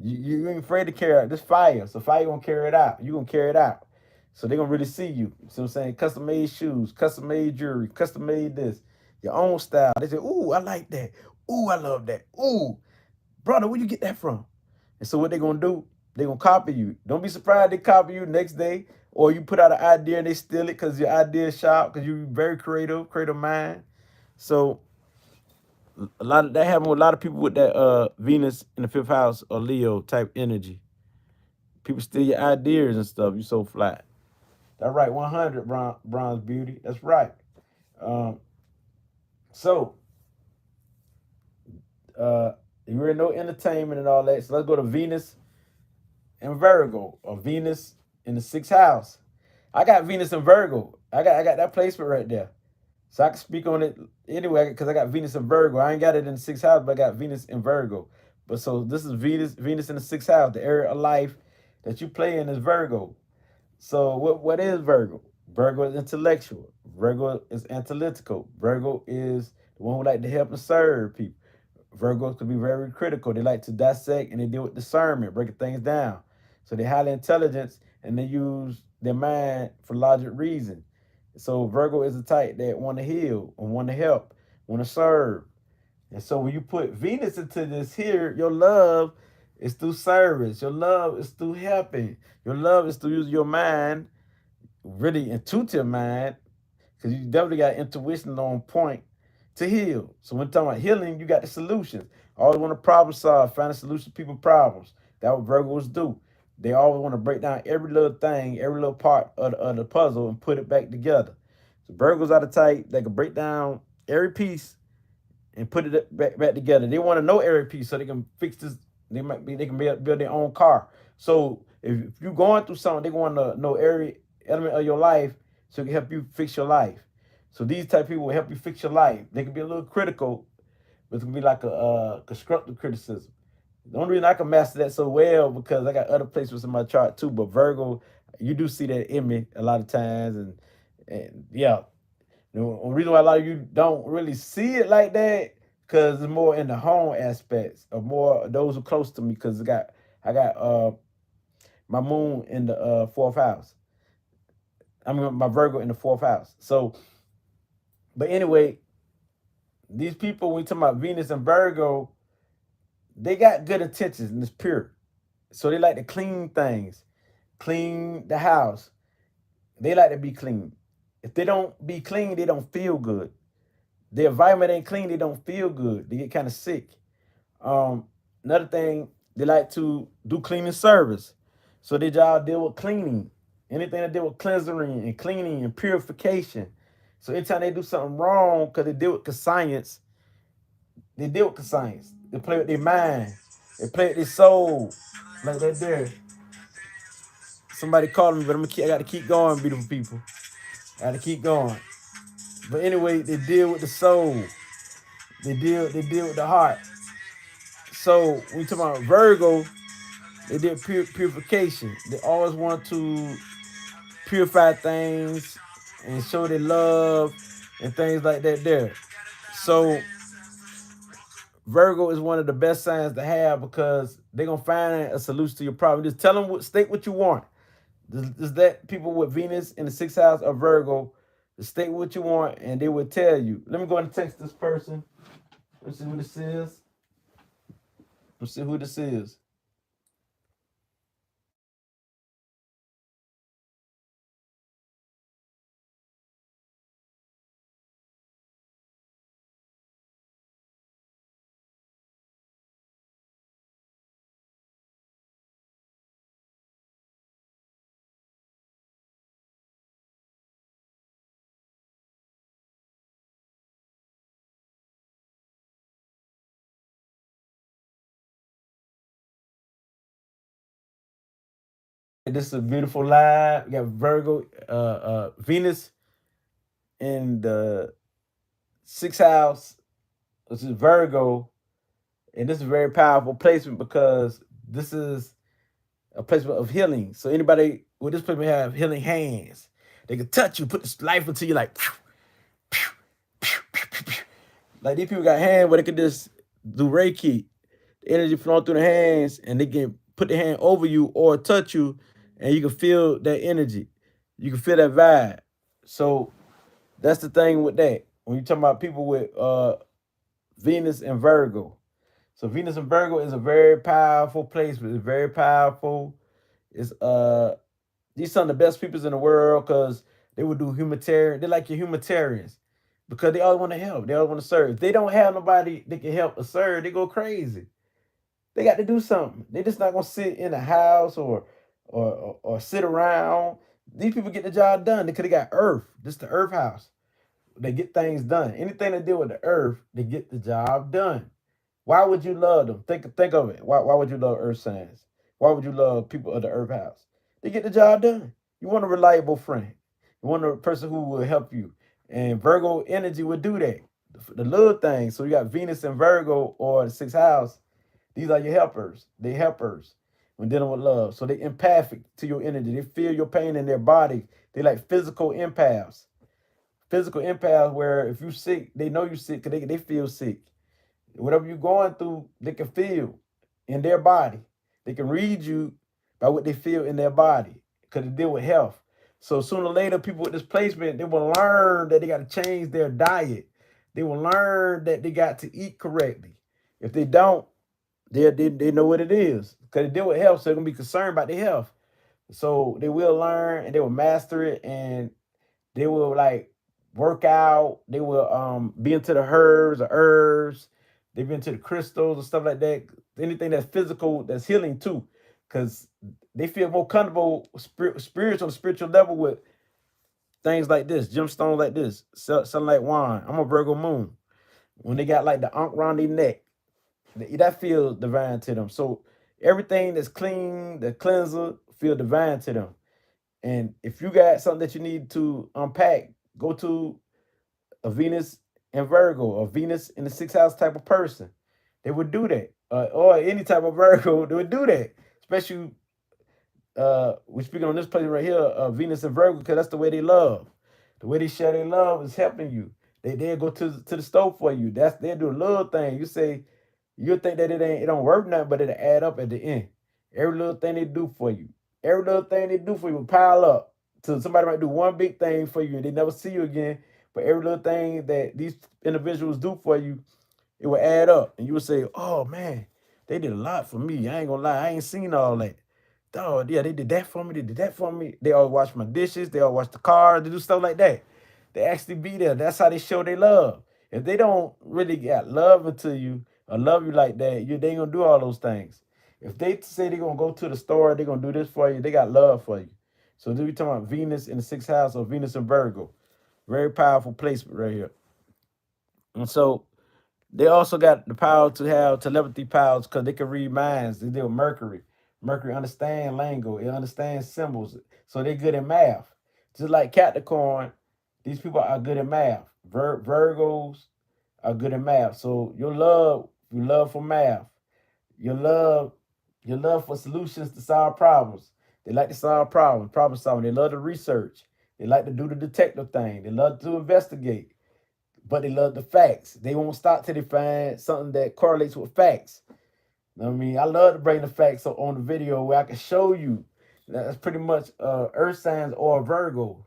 You ain't afraid to carry out this fire. So fire gonna carry it out. You gonna carry it out. So they gonna really see you. So I'm saying custom made shoes, custom made jewelry, custom made this, your own style. They say, ooh, I like that. Ooh, I love that. Ooh, brother, where you get that from? And so what they gonna do? They gonna copy you. Don't be surprised they copy you next day, or you put out an idea and they steal it because your idea is sharp, because you're very creative mind. So a lot of that happen with a lot of people with that Venus in the fifth house or Leo type energy. People steal your ideas and stuff. You so flat. That's right, 100 bronze beauty. That's right. Um, so you already know entertainment and all that. So let's go to Venus and Virgo, or Venus in the sixth house. I got Venus and Virgo. I got that placement right there. So I can speak on it anyway because I got Venus and Virgo. I ain't got it in the sixth house, but I got Venus and Virgo. But so this is Venus in the sixth house. The area of life that you play in is Virgo. So what is Virgo? Virgo is intellectual. Virgo is analytical. Virgo is the one who like to help and serve people. Virgos can be very critical. They like to dissect and they deal with discernment, breaking things down. So they're highly intelligent and they use their mind for logic reason. So Virgo is the type that want to heal and want to help, want to serve. And so when you put Venus into this here, your love is through service. Your love is through helping. Your love is through using your mind, really intuitive mind, because you definitely got intuition on point to heal. So when talking about healing, you got the solutions. Always want to problem solve, find a solution to people's problems. That's what Virgos do. They always want to break down every little thing, every little part of the puzzle and put it back together. So Virgos are the type that can break down every piece and put it back together. They want to know every piece so they can fix this. They can build their own car. So if you're going through something, they want to know every element of your life so it can help you fix your life. So these type of people will help you fix your life. They can be a little critical, but it can be like a constructive criticism. The only reason I can master that so well because I got other placements in my chart too. But Virgo, you do see that in me a lot of times, and yeah, the reason why a lot of you don't really see it like that because it's more in the home aspects or more those who are close to me because I got my moon in the fourth house. I mean my Virgo in the fourth house. So, but anyway, these people when we talk about Venus and Virgo, they got good intentions and it's pure. So they like to clean things, clean the house. They like to be clean. If they don't be clean, they don't feel good. The environment ain't clean, they don't feel good. They get kind of sick. Another thing, they like to do cleaning service. So they job deal with cleaning. Anything that deal with cleansing and cleaning and purification. So anytime they do something wrong, because they deal with science, they deal with science. They play with their mind. They play with their soul. Like that there. Somebody called me, but I got to keep going, beautiful people. I got to keep going. But anyway, they deal with the soul. They deal with the heart. So when we talk about Virgo, they did purification. They always want to purify things, and show their love and things like that there. So Virgo is one of the best signs to have because they're gonna find a solution to your problem. Just tell them state what you want. Just let people with Venus in the sixth house of Virgo state what you want, and they will tell you. Let me go and text this person. Let's see who this is. Let's see who this is. This is a beautiful live. We got Virgo, Venus in the sixth house, which is Virgo, and this is a very powerful placement because this is a placement of healing. So anybody with this placement have healing hands. They can touch you, put this life into you like, pew, pew, pew, pew, pew, pew. Like these people got hands where they can just do Reiki, the energy flowing through the hands, and they can put their hand over you or touch you, and you can feel that energy. You can feel that vibe. So that's the thing with that. When you talk about people with Venus and Virgo. So Venus and Virgo is a very powerful placement. It's very powerful. It's these some of the best peoples in the world because they would do humanitarian. They're like your humanitarians because they all want to help. They all want to serve. If they don't have nobody that can help or serve, they go crazy. They got to do something. They're just not gonna sit in a house or sit around. These people get the job done because they got Earth. This is the Earth house. They get things done. Anything to do with the Earth, they get the job done. Why would you love them? Think of it. Why would you love Earth signs? Why would you love people of the Earth house? They get the job done. You want a reliable friend. You want a person who will help you. And Virgo energy would do that. The little things. So you got Venus and Virgo or the sixth house. These are your helpers. They helpers when dealing with love. So they empathic to your energy. They feel your pain in their body. They like physical empaths. Physical empaths where if you sick, they know you sick because they feel sick. Whatever you're going through, they can feel in their body. They can read you by what they feel in their body because they deal with health. So sooner or later, people with this placement, they will learn that they got to change their diet. They will learn that they got to eat correctly. If they don't, they know what it is because they deal with health, so they're gonna be concerned about their health. So they will learn and they will master it, and they will like work out. They will be into the herbs. They've been to the crystals and stuff like that. Anything that's physical, that's healing too, because they feel more comfortable spiritual on a spiritual level with things like this, gemstones like this, sunlight wine. I'm a Virgo moon. When they got like the ankh around their neck, that feels divine to them. So everything that's clean, the cleanser, feel divine to them. And if you got something that you need to unpack, go to a Venus and Virgo, or Venus in the sixth house type of person. They would do that. Or any type of Virgo, they would do that. Especially we're speaking on this place right here, Venus and Virgo, because that's the way they love. The way they share their love is helping you. They'll go to the stove for you. They'll do a little thing. You say you'll think that it don't work nothing, but it'll add up at the end. Every little thing they do for you. Every little thing they do for you will pile up. So somebody might do one big thing for you and they never see you again. But every little thing that these individuals do for you, it will add up. And you will say, oh man, they did a lot for me. I ain't gonna lie, I ain't seen all that. Oh, yeah, they did that for me. They did that for me. They all wash my dishes. They all wash the car. They do stuff like that. They actually be there. That's how they show their love. If they don't really got love into you or love you like that, they ain't gonna do all those things. If they say they're gonna go to the store, they're gonna do this for you, they got love for you. So then we talking about Venus in the sixth house or Venus in Virgo. Very powerful placement right here. And so they also got the power to have telepathy powers because they can read minds. They deal with Mercury. Mercury understands lingo. It understands symbols. So they're good at math. Just like Capricorn, these people are good at math. Virgos are good at math. So your love for math, your love, your love for solutions to solve problems. They like to solve problems, problem solving. They love to research. They like to do the detective thing. They love to investigate, but they love the facts. They won't stop till they find something that correlates with facts. You know what I mean? I love to bring the facts up on the video where I can show you. That's pretty much earth signs or Virgo,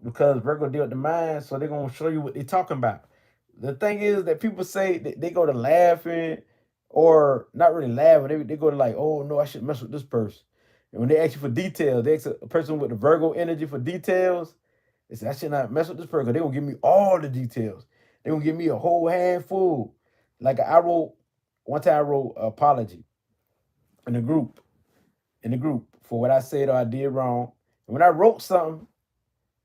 because Virgo deal with the mind, so they're gonna show you what they're talking about. The thing is that people say that they go to laughing, or not really laughing. They go to like, oh no, I should mess with this person. And when they ask you for details, they ask a person with the Virgo energy for details. They say I should not mess with this person. They gonna give me all the details. They gonna give me a whole handful. Like I wrote one time, I wrote an apology in the group, for what I said or I did wrong. And when I wrote something,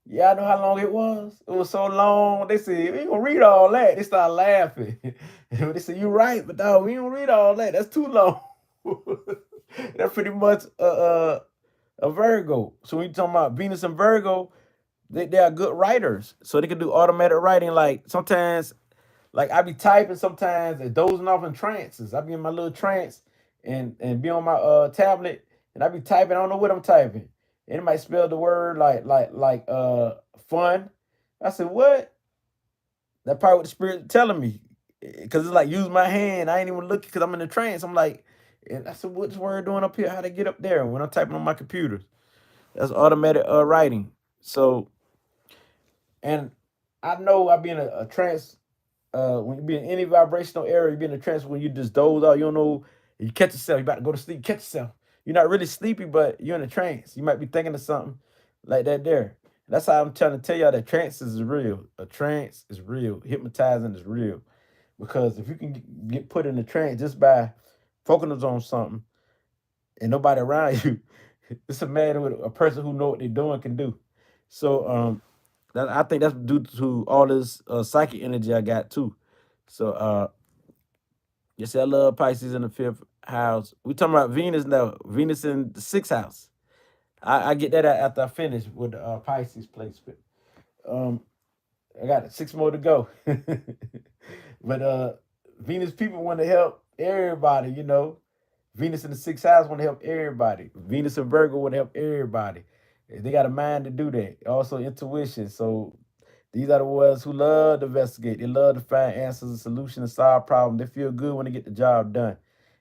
yeah, I know how long it was. It was so long. They said, we ain't gonna read all that. They started laughing. They said, you're right, but dog, we don't read all that. That's too long. That's pretty much a Virgo. So when you talking about Venus and Virgo, they are good writers. So they can do automatic writing. Like sometimes, like I be typing sometimes and dozing off in trances. I be in my little trance and be on my tablet and I be typing. I don't know what I'm typing. And it might spell the word like fun. I said, what? That probably what the spirit telling me. Cause it's like use my hand. I ain't even looking because I'm in the trance. I'm like, and I said, what's word doing up here? How to get up there when I'm typing on my computer? That's automatic writing. So, and I know I be in a trance. When you be in any vibrational area, you be in a trance when you just doze out. You don't know, you catch yourself. You about to go to sleep. Catch yourself. You're not really sleepy, but you're in a trance. You might be thinking of something like that. There. That's how I'm trying to tell y'all that trance is real. A trance is real. Hypnotizing is real. Because if you can get put in a trance just by focusing on something and nobody around you, it's a matter with a person who know what they're doing can do. So I think that's due to all this psychic energy I got too. So you see, I love Pisces in the fifth house. We talking about Venus now. Venus in the sixth house. I get that after I finish with the Pisces placement. Um, I got 6 more to go. But Venus people want to help everybody, you know. Venus in the sixth house want to help everybody. Venus and Virgo want to help everybody. They got a mind to do that. Also intuition. So these are the ones who love to investigate. They love to find answers and solutions and solve problems. They feel good when they get the job done.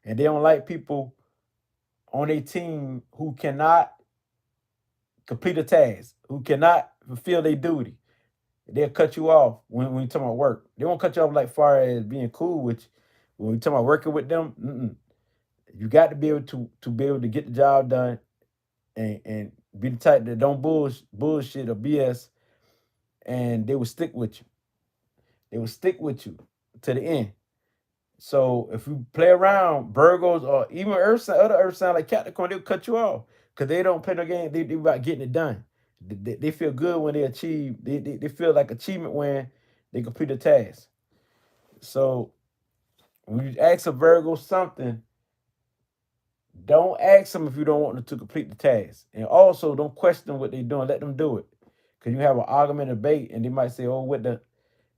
And they don't like people on a team who cannot complete a task, who cannot fulfill their duty. They'll cut you off when you talk about work. They won't cut you off like far as being cool with you. When we talk about working with them, you got to be able to be able to get the job done and be the type that don't bullshit or BS, and they will stick with you. They will stick with you to the end. So if you play around, Virgos or even Earth sign, other Earth sign like Capricorn, they'll cut you off because they don't play no game. They about getting it done. They feel good when they achieve. They feel like achievement when they complete a task. So when you ask a Virgo something, don't ask them if you don't want them to complete the task. And also don't question what they're doing. Let them do it. Because you have an argument, debate, and they might say, oh, with the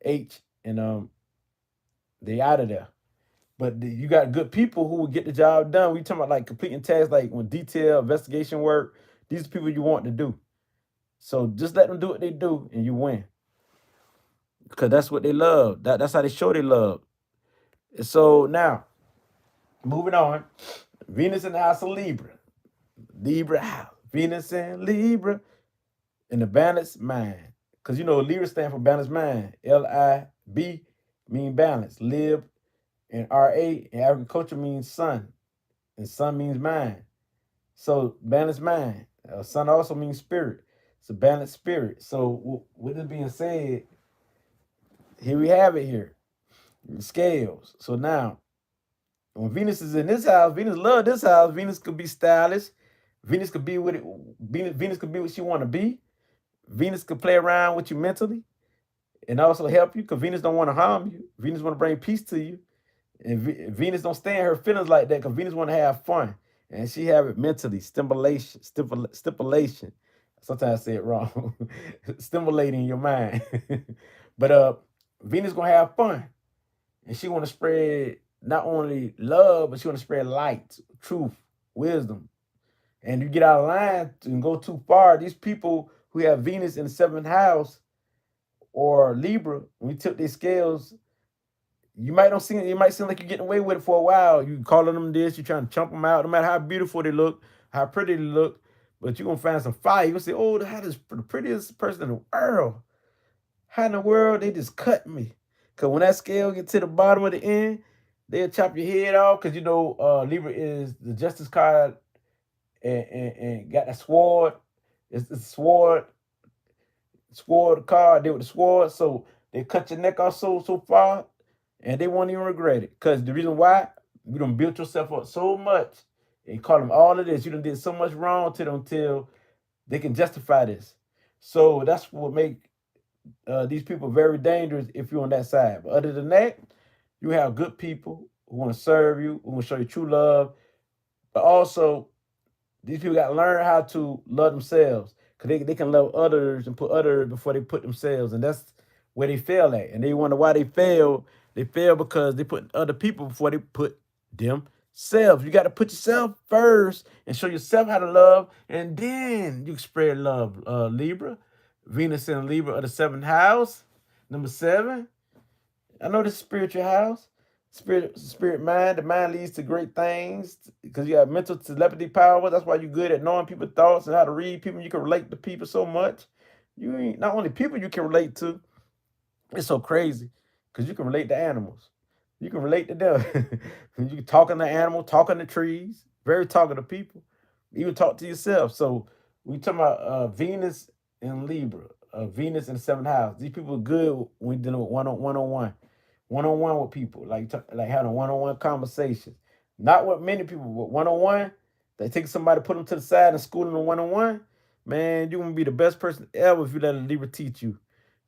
H, and they out of there. But you got good people who will get the job done. We talking about like completing tasks, like when detail, investigation work. These are people you want to do. So just let them do what they do, and you win. Because that's what they love. That's how they show they love. And so now, moving on, Venus in the house of Libra. Libra house. Venus in Libra in the balanced mind. Because you know, Libra stand for balanced mind. Lib mean balance. Lib and Ra in agriculture means sun. And sun means mind. So balanced mind. Sun also means spirit. It's a balanced spirit. So with this being said, here we have it here. Scales. So now, when Venus is in this house, Venus love this house. Venus could be stylish. Venus could be what it. Venus could be what she want to be. Venus could play around with you mentally and also help you because Venus don't want to harm you. Venus want to bring peace to you. And Venus don't stand her feelings like that because Venus want to have fun. And she have it mentally, stipulation. Sometimes I say it wrong. Stimulating your mind. But Venus gonna have fun. And she want to spread not only love, but she want to spread light, truth, wisdom. And you get out of line and go too far, these people who have Venus in the seventh house or Libra, when you tip their scales, you might don't seem it might seem like you're getting away with it for a while. You calling them this, you trying to chump them out, no matter how beautiful they look, how pretty they look, but you're gonna find some fire. You're gonna say, oh, that is the prettiest person in the world. How in the world they just cut me? Cause when that scale get to the bottom of the end, they'll chop your head off. Cause Libra is the justice card and got a sword. It's the sword card. They with the sword, so they cut your neck off so far, and they won't even regret it. Cause the reason why you done built yourself up so much, and call them all of this. You done did so much wrong to them till they can justify this. So that's what make these people very dangerous if you're on that side. But other than that, you have good people who want to serve you, who want to show you true love, but also these people got to learn how to love themselves because they can love others and put others before they put themselves. And that's where they fail at. And they wonder why they fail. They fail because they put other people before they put themselves. You got to put yourself first and show yourself how to love. And then you spread love. Libra, Venus in Libra of the seventh house. Number 7. I know this is spiritual house. Spirit mind. The mind leads to great things because you have mental telepathy power. That's why you're good at knowing people's thoughts and how to read people. You can relate to people so much. You ain't not only people you can relate to. It's so crazy because you can relate to animals. You can relate to them. You can talking to animals, talking to trees, very talking to people. Even talk to yourself. So we talking about Venus and Libra, Venus in the seventh house. These people are good when you're dealing with one on one with people, like having a one-on-one conversation. Not with many people, but one-on-one. They take somebody, put them to the side, and school them one-on-one. Man, you're gonna be the best person ever if you let a Libra teach you,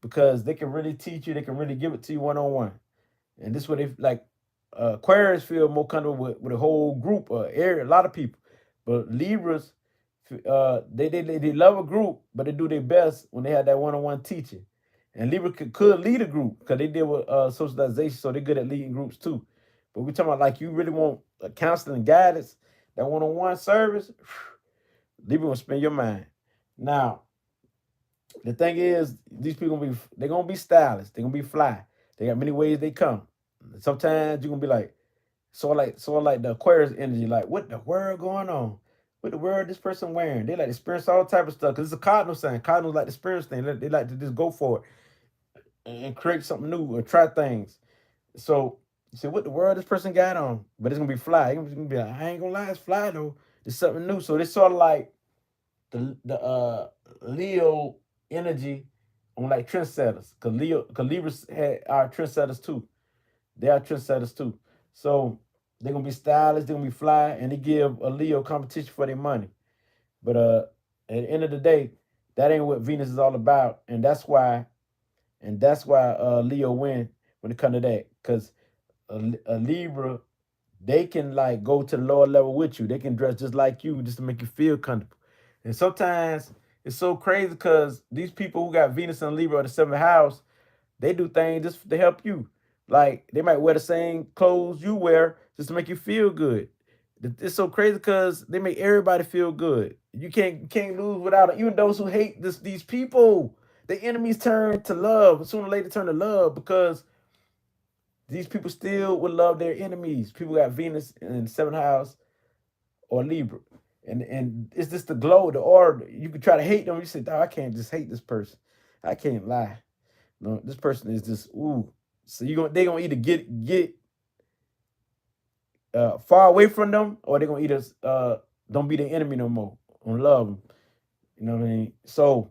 because they can really teach you. They can really give it to you one-on-one. And this is what they like. Aquarius feel more comfortable with a whole group, area, a lot of people. But Libras, they love a group, but they do their best when they have that one-on-one teaching. And Libra could lead a group because they deal with socialization, so they're good at leading groups too. But we're talking about like you really want counseling and guidance, that one-on-one service, Libra gonna spin your mind. Now, the thing is, these people they're gonna be stylish, they're gonna be fly. They got many ways they come. Sometimes you're gonna be like, so like the Aquarius energy, like what the world going on? What the world this person wearing? They like to experience all type of stuff because it's a cardinal sign. Cardinals like to experience things. They like to just go for it and create something new or try things. So you say, what the world this person got on? But it's gonna be fly. It's gonna be like, I ain't gonna lie, it's fly though. It's something new. So it's sort of like the Leo energy on like trendsetters. Cause Libras are trendsetters too. They are trendsetters too. So they're gonna be stylish, they're gonna be fly, and they give a Leo competition for their money. But at the end of the day, that ain't what Venus is all about. And that's why Leo win when it comes to that. Because a Libra, they can like go to the lower level with you. They can dress just like you just to make you feel comfortable. And sometimes it's so crazy because these people who got Venus and Libra in the seventh house, they do things just to help you. Like they might wear the same clothes you wear just to make you feel good. It's so crazy because they make everybody feel good. You can't lose without it. Even those who hate these people, the enemies turn to love. Sooner or later turn to love because these people still would love their enemies. People got Venus in the seventh house or Libra. And it's just the glow, the aura. You can try to hate them. You say, oh, I can't just hate this person. I can't lie. No, this person is just ooh. So they gonna either get far away from them, or they're gonna either don't be their enemy no more. On love them. You know what I mean? So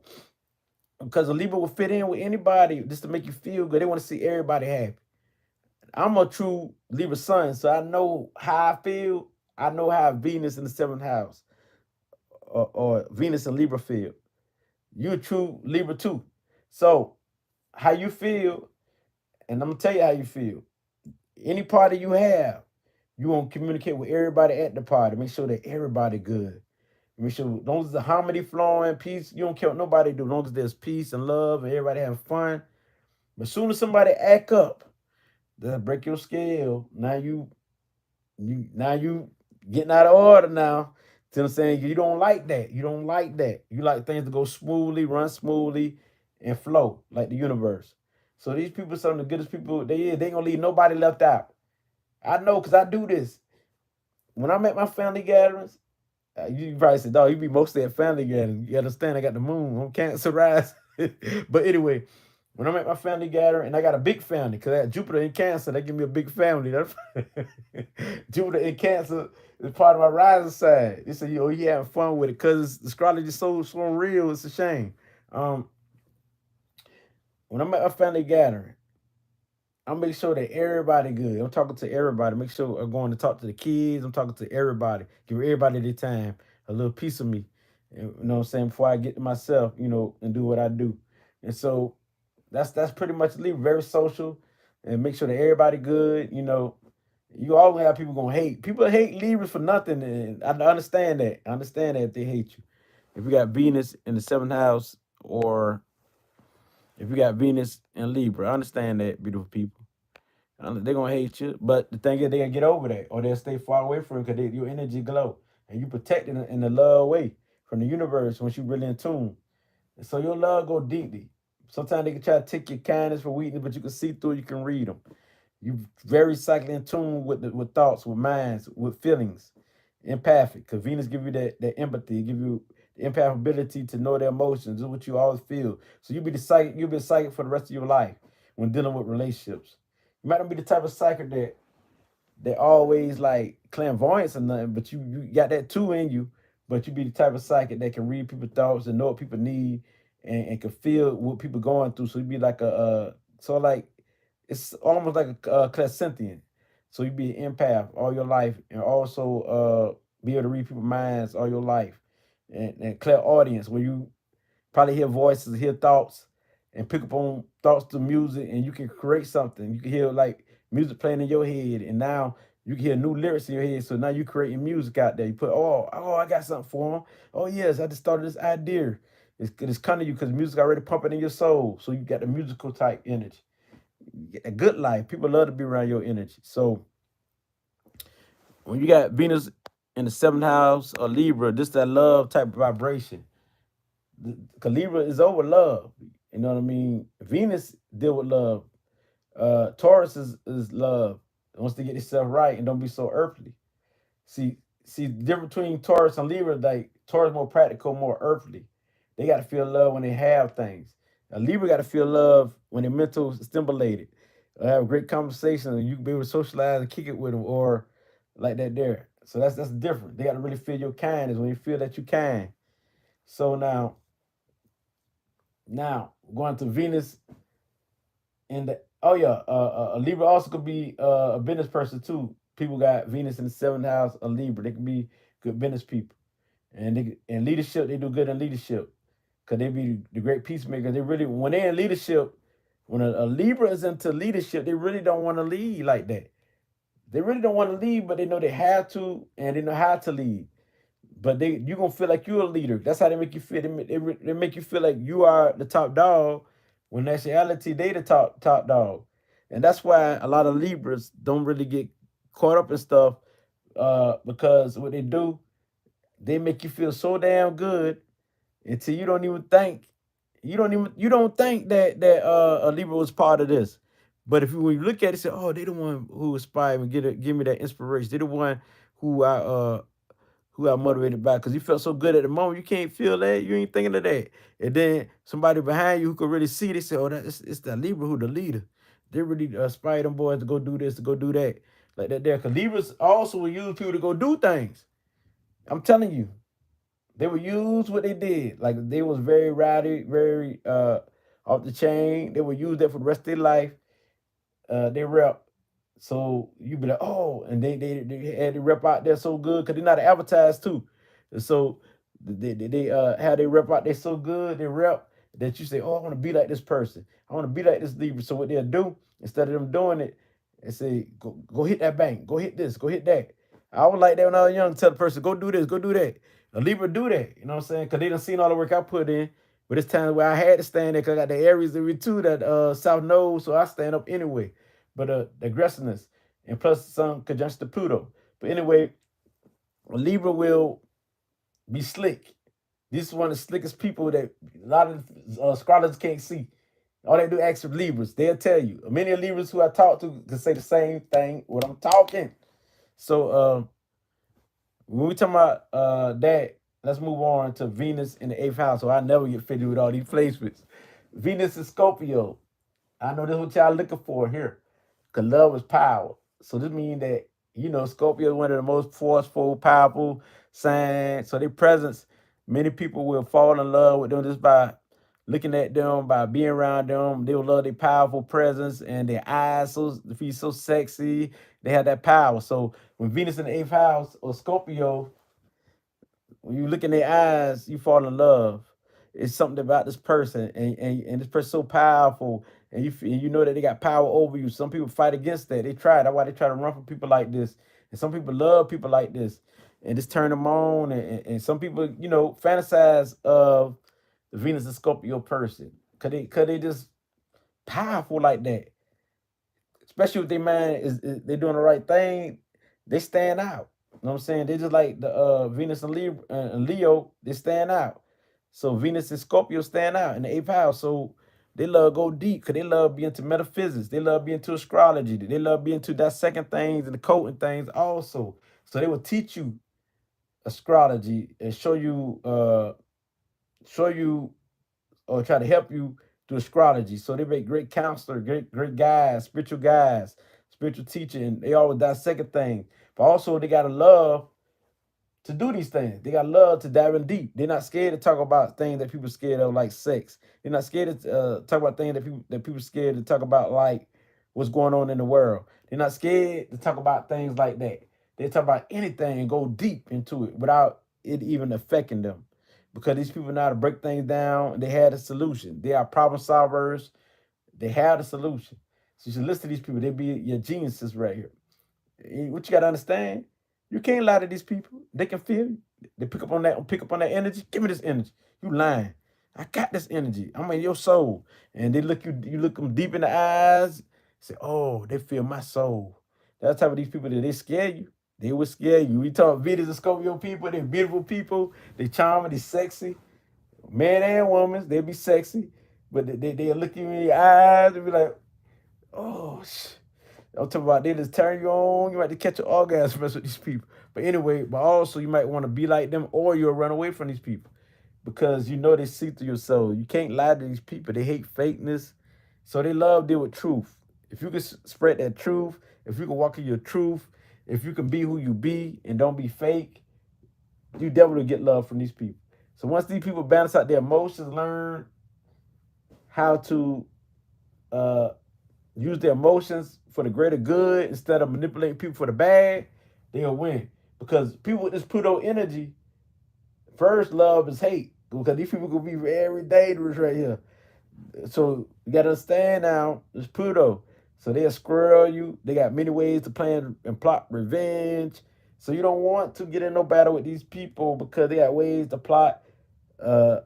because a Libra will fit in with anybody just to make you feel good. They want to see everybody happy. I'm a true Libra sun, so I know how I feel. I know how Venus in the seventh house or Venus in Libra feel. You're a true Libra too. So how you feel, and I'm gonna tell you how you feel. Any party you have, you want to communicate with everybody at the party. Make sure that everybody good. Make sure as long as the harmony flowing, peace, you don't care what nobody do. As long as there's peace and love and everybody having fun. But as soon as somebody act up, they'll break your scale. Now you getting out of order now. See what I'm saying? You don't like that. You don't like that. You like things to go smoothly, run smoothly, and flow like the universe. So these people, some of the goodest people, they ain't gonna leave nobody left out. I know because I do this. When I'm at my family gatherings, you probably said, "Dog, you be mostly at family gatherings." You understand? I got the moon. I'm Cancer rise. But anyway, when I'm at my family gathering, and I got a big family, because I got Jupiter in Cancer, they give me a big family. That's Jupiter in Cancer is part of my rising side. They say, you having fun with it because astrology is so real. It's a shame. Um, when I'm at a family gathering, I make sure that everybody good. I'm talking to everybody. Make sure I'm going to talk to the kids. I'm talking to everybody. Give everybody their time, a little piece of me. You know what I'm saying? Before I get to myself, and do what I do. And so that's pretty much leave very social and make sure that everybody good. You always have people gonna hate. People hate Libras for nothing, and I understand that. I understand that if they hate you. If you got Venus in the seventh house, or if you got Venus in Libra, I understand that, beautiful people. They're gonna hate you, but the thing is, they gonna get over that, or they'll stay far away from it because your energy glow, and you protect it in the love way from the universe once you really in tune. And so your love go deeply. Sometimes they can try to take your kindness for weakness, but you can see through. You can read them. You very psychically in tune with thoughts, with minds, with feelings, empathic. Because Venus give you that empathy, give you the empath ability to know their emotions, do what you always feel. So you'll be psychic for the rest of your life when dealing with relationships. You might not be the type of psychic that always like clairvoyance or nothing, but you got that too in you. But you be the type of psychic that can read people's thoughts and know what people need, and can feel what people going through. So you be like it's almost like a clairsentient. So you be an empath all your life, and also be able to read people's minds all your life, and clairaudience where you probably hear voices, hear thoughts, and pick up on thoughts through music, and you can create something. You can hear like music playing in your head, and now you can hear new lyrics in your head. So now you creating music out there. You put, I got something for them. Oh yes, I just started this idea. It's coming to you because music already pumping in your soul. So you got the musical type energy. You get a good life. People love to be around your energy. So when you got Venus in the seventh house or Libra, this that love type of vibration. Libra is over love. You know what I mean? Venus deal with love. Taurus is love. Wants to get itself right and don't be so earthly. See, the difference between Taurus and Libra, like Taurus more practical, more earthly. They got to feel love when they have things. Libra got to feel love when they're mental stimulated. Have a great conversation, and you can be able to socialize and kick it with them, or like that there. So that's different. They got to really feel your kindness when you feel that you kind. So now going to Venus in the a Libra also could be a business person too. People got Venus in the seventh house of Libra. They can be good business people, and in leadership they do good in leadership because they be the great peacemakers. They really when they're in leadership, when a Libra is into leadership, they really don't want to lead like that. They really don't want to lead, but they know they have to, and they know how to lead. But you gonna feel like you're a leader. That's how they make you feel. They make you feel like you are the top dog, when in actuality they the top dog, and that's why a lot of Libras don't really get caught up in stuff, because what they do, they make you feel so damn good until you don't even think, you don't think that a Libra was part of this. But if you when you look at it, say, oh, they the one who inspired me, give me that inspiration. They the one who I got motivated by because you felt so good at the moment. You can't feel that. You ain't thinking of that. And then somebody behind you who could really see, they say, oh, it's that Libra who the leader. They really inspire them boys to go do this, to go do that. Like that there. Because Libras also will use people to go do things. I'm telling you. They would use what they did. Like they was very rowdy, very off the chain. They would use that for the rest of their life. They rep. So you be like, oh, and they had to rep out there so good because they know how to advertise too. And so they how they rep out there so good, they rep that you say, oh, I want to be like this person. I want to be like this Libra. So what they'll do, instead of them doing it, and say, go hit that bank, go hit this, go hit that. I was like that when I was young, tell the person, go do this, go do that. A Libra do that, you know what I'm saying? Because they done seen all the work I put in. But it's times where I had to stand there because I got the Aries in me too, that South Node, so I stand up anyway. But the aggressiveness, and plus some conjunction to Pluto. But anyway, Libra will be slick. This is one of the slickest people that a lot of scholars can't see. All they do is ask for Libras. They'll tell you. Many Libras who I talk to can say the same thing when I'm talking. So when we talking about that, let's move on to Venus in the eighth house. So I never get fitted with all these placements. Venus is Scorpio. I know this is what y'all looking for here. Because love is power. So this means that, Scorpio is one of the most forceful, powerful signs. So their presence, many people will fall in love with them just by looking at them, by being around them. They will love their powerful presence and their eyes so feel so sexy. They have that power. So when Venus in the eighth house or Scorpio, when you look in their eyes, you fall in love. It's something about this person, and this person's so powerful, and you know that they got power over you. Some people fight against that. They try. That's why they try to run from people like this. And some people love people like this, and just turn them on. And some people, fantasize of the Venus and Scorpio person, cause they just powerful like that. Especially if they mind is they doing the right thing, they stand out. You know what I'm saying? They just like the Venus and Leo, they stand out. So Venus and Scorpio stand out in the eighth house. So they love go deep because they love being into metaphysics. They love being into astrology. They love being into dissecting things and decoding things also. So they will teach you astrology and show you or try to help you through astrology. So they make great counselor, great guys, spiritual teacher, and they always dissect things. But also they gotta love to do these things. They got love to dive in deep. They're not scared to talk about things that people scared of, like sex. They're not scared to talk about things that people scared to talk about, like what's going on in the world. They're not scared to talk about things like that. They talk about anything and go deep into it without it even affecting them. Because these people know how to break things down and they have a solution. They are problem solvers. They have the solution. So you should listen to these people. They be your geniuses right here. What you gotta understand, you can't lie to these people. They can feel you. They pick up on that energy. Give me this energy. You lying. I got this energy. I'm in your soul. And you look them deep in the eyes, say, oh, they feel my soul. That's the type of these people that they scare you. They will scare you. We talk Venus and Scorpio people, they're beautiful people, they charming, they sexy. Man and woman, they be sexy. But they'll look you in your eyes and be like, oh, I'm talking about they just turn you on. You might have to catch an orgasm mess with these people. But anyway, but also you might want to be like them or you'll run away from these people because you know they see through your soul. You can't lie to these people. They hate fakeness. So they love deal with truth. If you can spread that truth, if you can walk in your truth, if you can be who you be and don't be fake, you definitely get love from these people. So once these people balance out their emotions, learn how to uh, use their emotions for the greater good instead of manipulating people for the bad, they'll win. Because people with this Pluto energy, first love is hate. Because these people can be very dangerous right here. So you gotta understand now, it's Pluto. So they'll squirrel you. They got many ways to plan and plot revenge. So you don't want to get in no battle with these people because they got ways to plot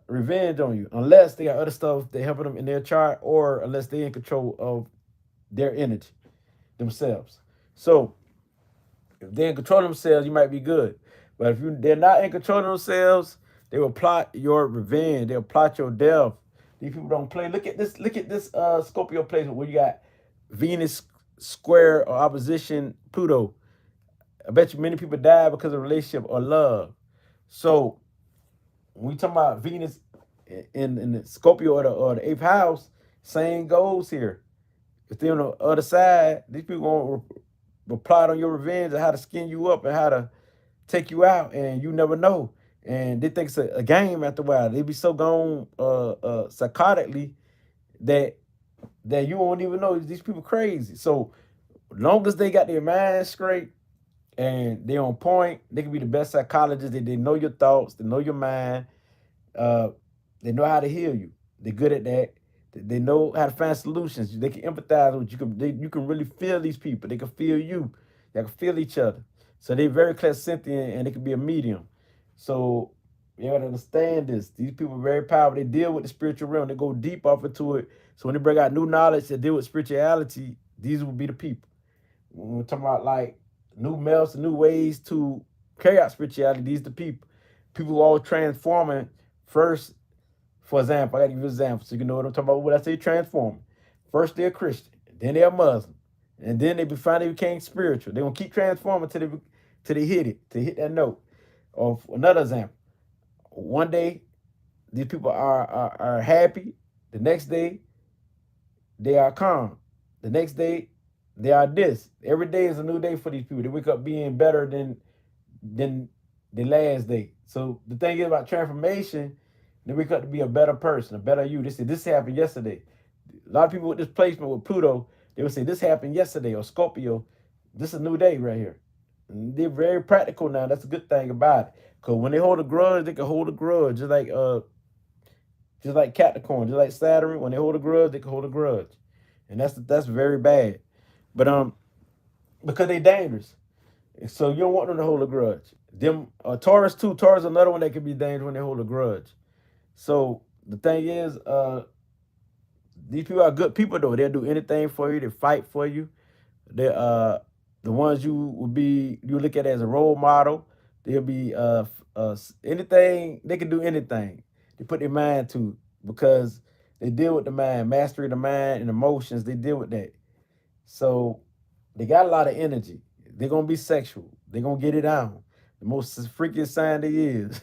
revenge on you. Unless they got other stuff they helping them in their chart or unless they're in control of their energy themselves. So if they're in control of themselves, you might be good. But if they're not in control of themselves, they will plot your revenge. They'll plot your death. These people don't play. Look at this. Look at this Scorpio placement where you got Venus square or opposition Pluto. I bet you many people die because of relationship or love. So when we talk about Venus in the Scorpio or the eighth house, same goes here. If they're on the other side, these people will plot on your revenge and how to skin you up and how to take you out, and you never know. And they think it's a game after a while. They be so gone psychotically that you won't even know these people crazy. So long as they got their mind straight and they on point, they can be the best psychologists. They know your thoughts, they know your mind, uh, they know how to heal you. They're good at that. They know how to find solutions. They can empathize with you. You can really feel these people. They can feel you. They can feel each other. So they're very clairsentient and they can be a medium. So you gotta understand this. These people are very powerful. They deal with the spiritual realm. They go deep off into it. So when they bring out new knowledge that deal with spirituality, these will be the people. When we're talking about like new melts and new ways to carry out spirituality, these are the people. People all transforming first. For example, I got to give you an example so you can know what I'm talking about. When I say transforming, first they're Christian, then they're Muslim, and then finally became spiritual. They're gonna keep transforming till they hit it, to hit that note. Or another example, one day these people are happy, the next day they are calm, the next day they are this. Every day is a new day for these people. They wake up being better than the last day. So the thing is about transformation, they wake up to be a better person, a better you. They say this happened yesterday. A lot of people with this placement with Pluto, they would say this happened yesterday, or Scorpio, this is a new day right here. And they're very practical now. That's a good thing about it. Cause when they hold a grudge, they can hold a grudge, just like Capricorn, just like Saturn. When they hold a grudge, they can hold a grudge, and that's very bad. But because they dangerous, so you don't want them to hold a grudge. Them Taurus too. Taurus is another one that can be dangerous when they hold a grudge. So the thing is, these people are good people though. They'll do anything for you. They fight for you. They're the ones you look at as a role model. They'll be anything. They can do anything. They put their mind to, because they deal with the mind, mastery of the mind and emotions. They deal with that. So they got a lot of energy. They're gonna be sexual. They're gonna get it on. The most freakiest sign they is.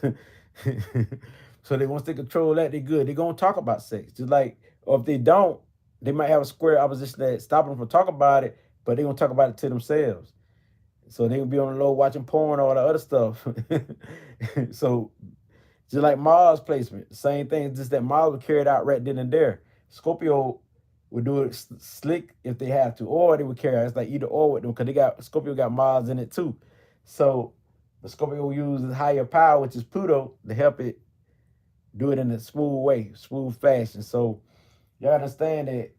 So they once they control that, they good. They're gonna talk about sex. Just like, or if they don't, they might have a square opposition that stop them from talking about it, but they're gonna talk about it to themselves. So they can be on the low watching porn, all the other stuff. So just like Mars placement, the same thing, just that Mars would carry it out right then and there. Scorpio would do it slick if they have to, or they would carry it. It's like either or with them, because Scorpio got Mars in it too. So the Scorpio will use his higher power, which is Pluto, to help it do it in a smooth way, smooth fashion. So y'all understand that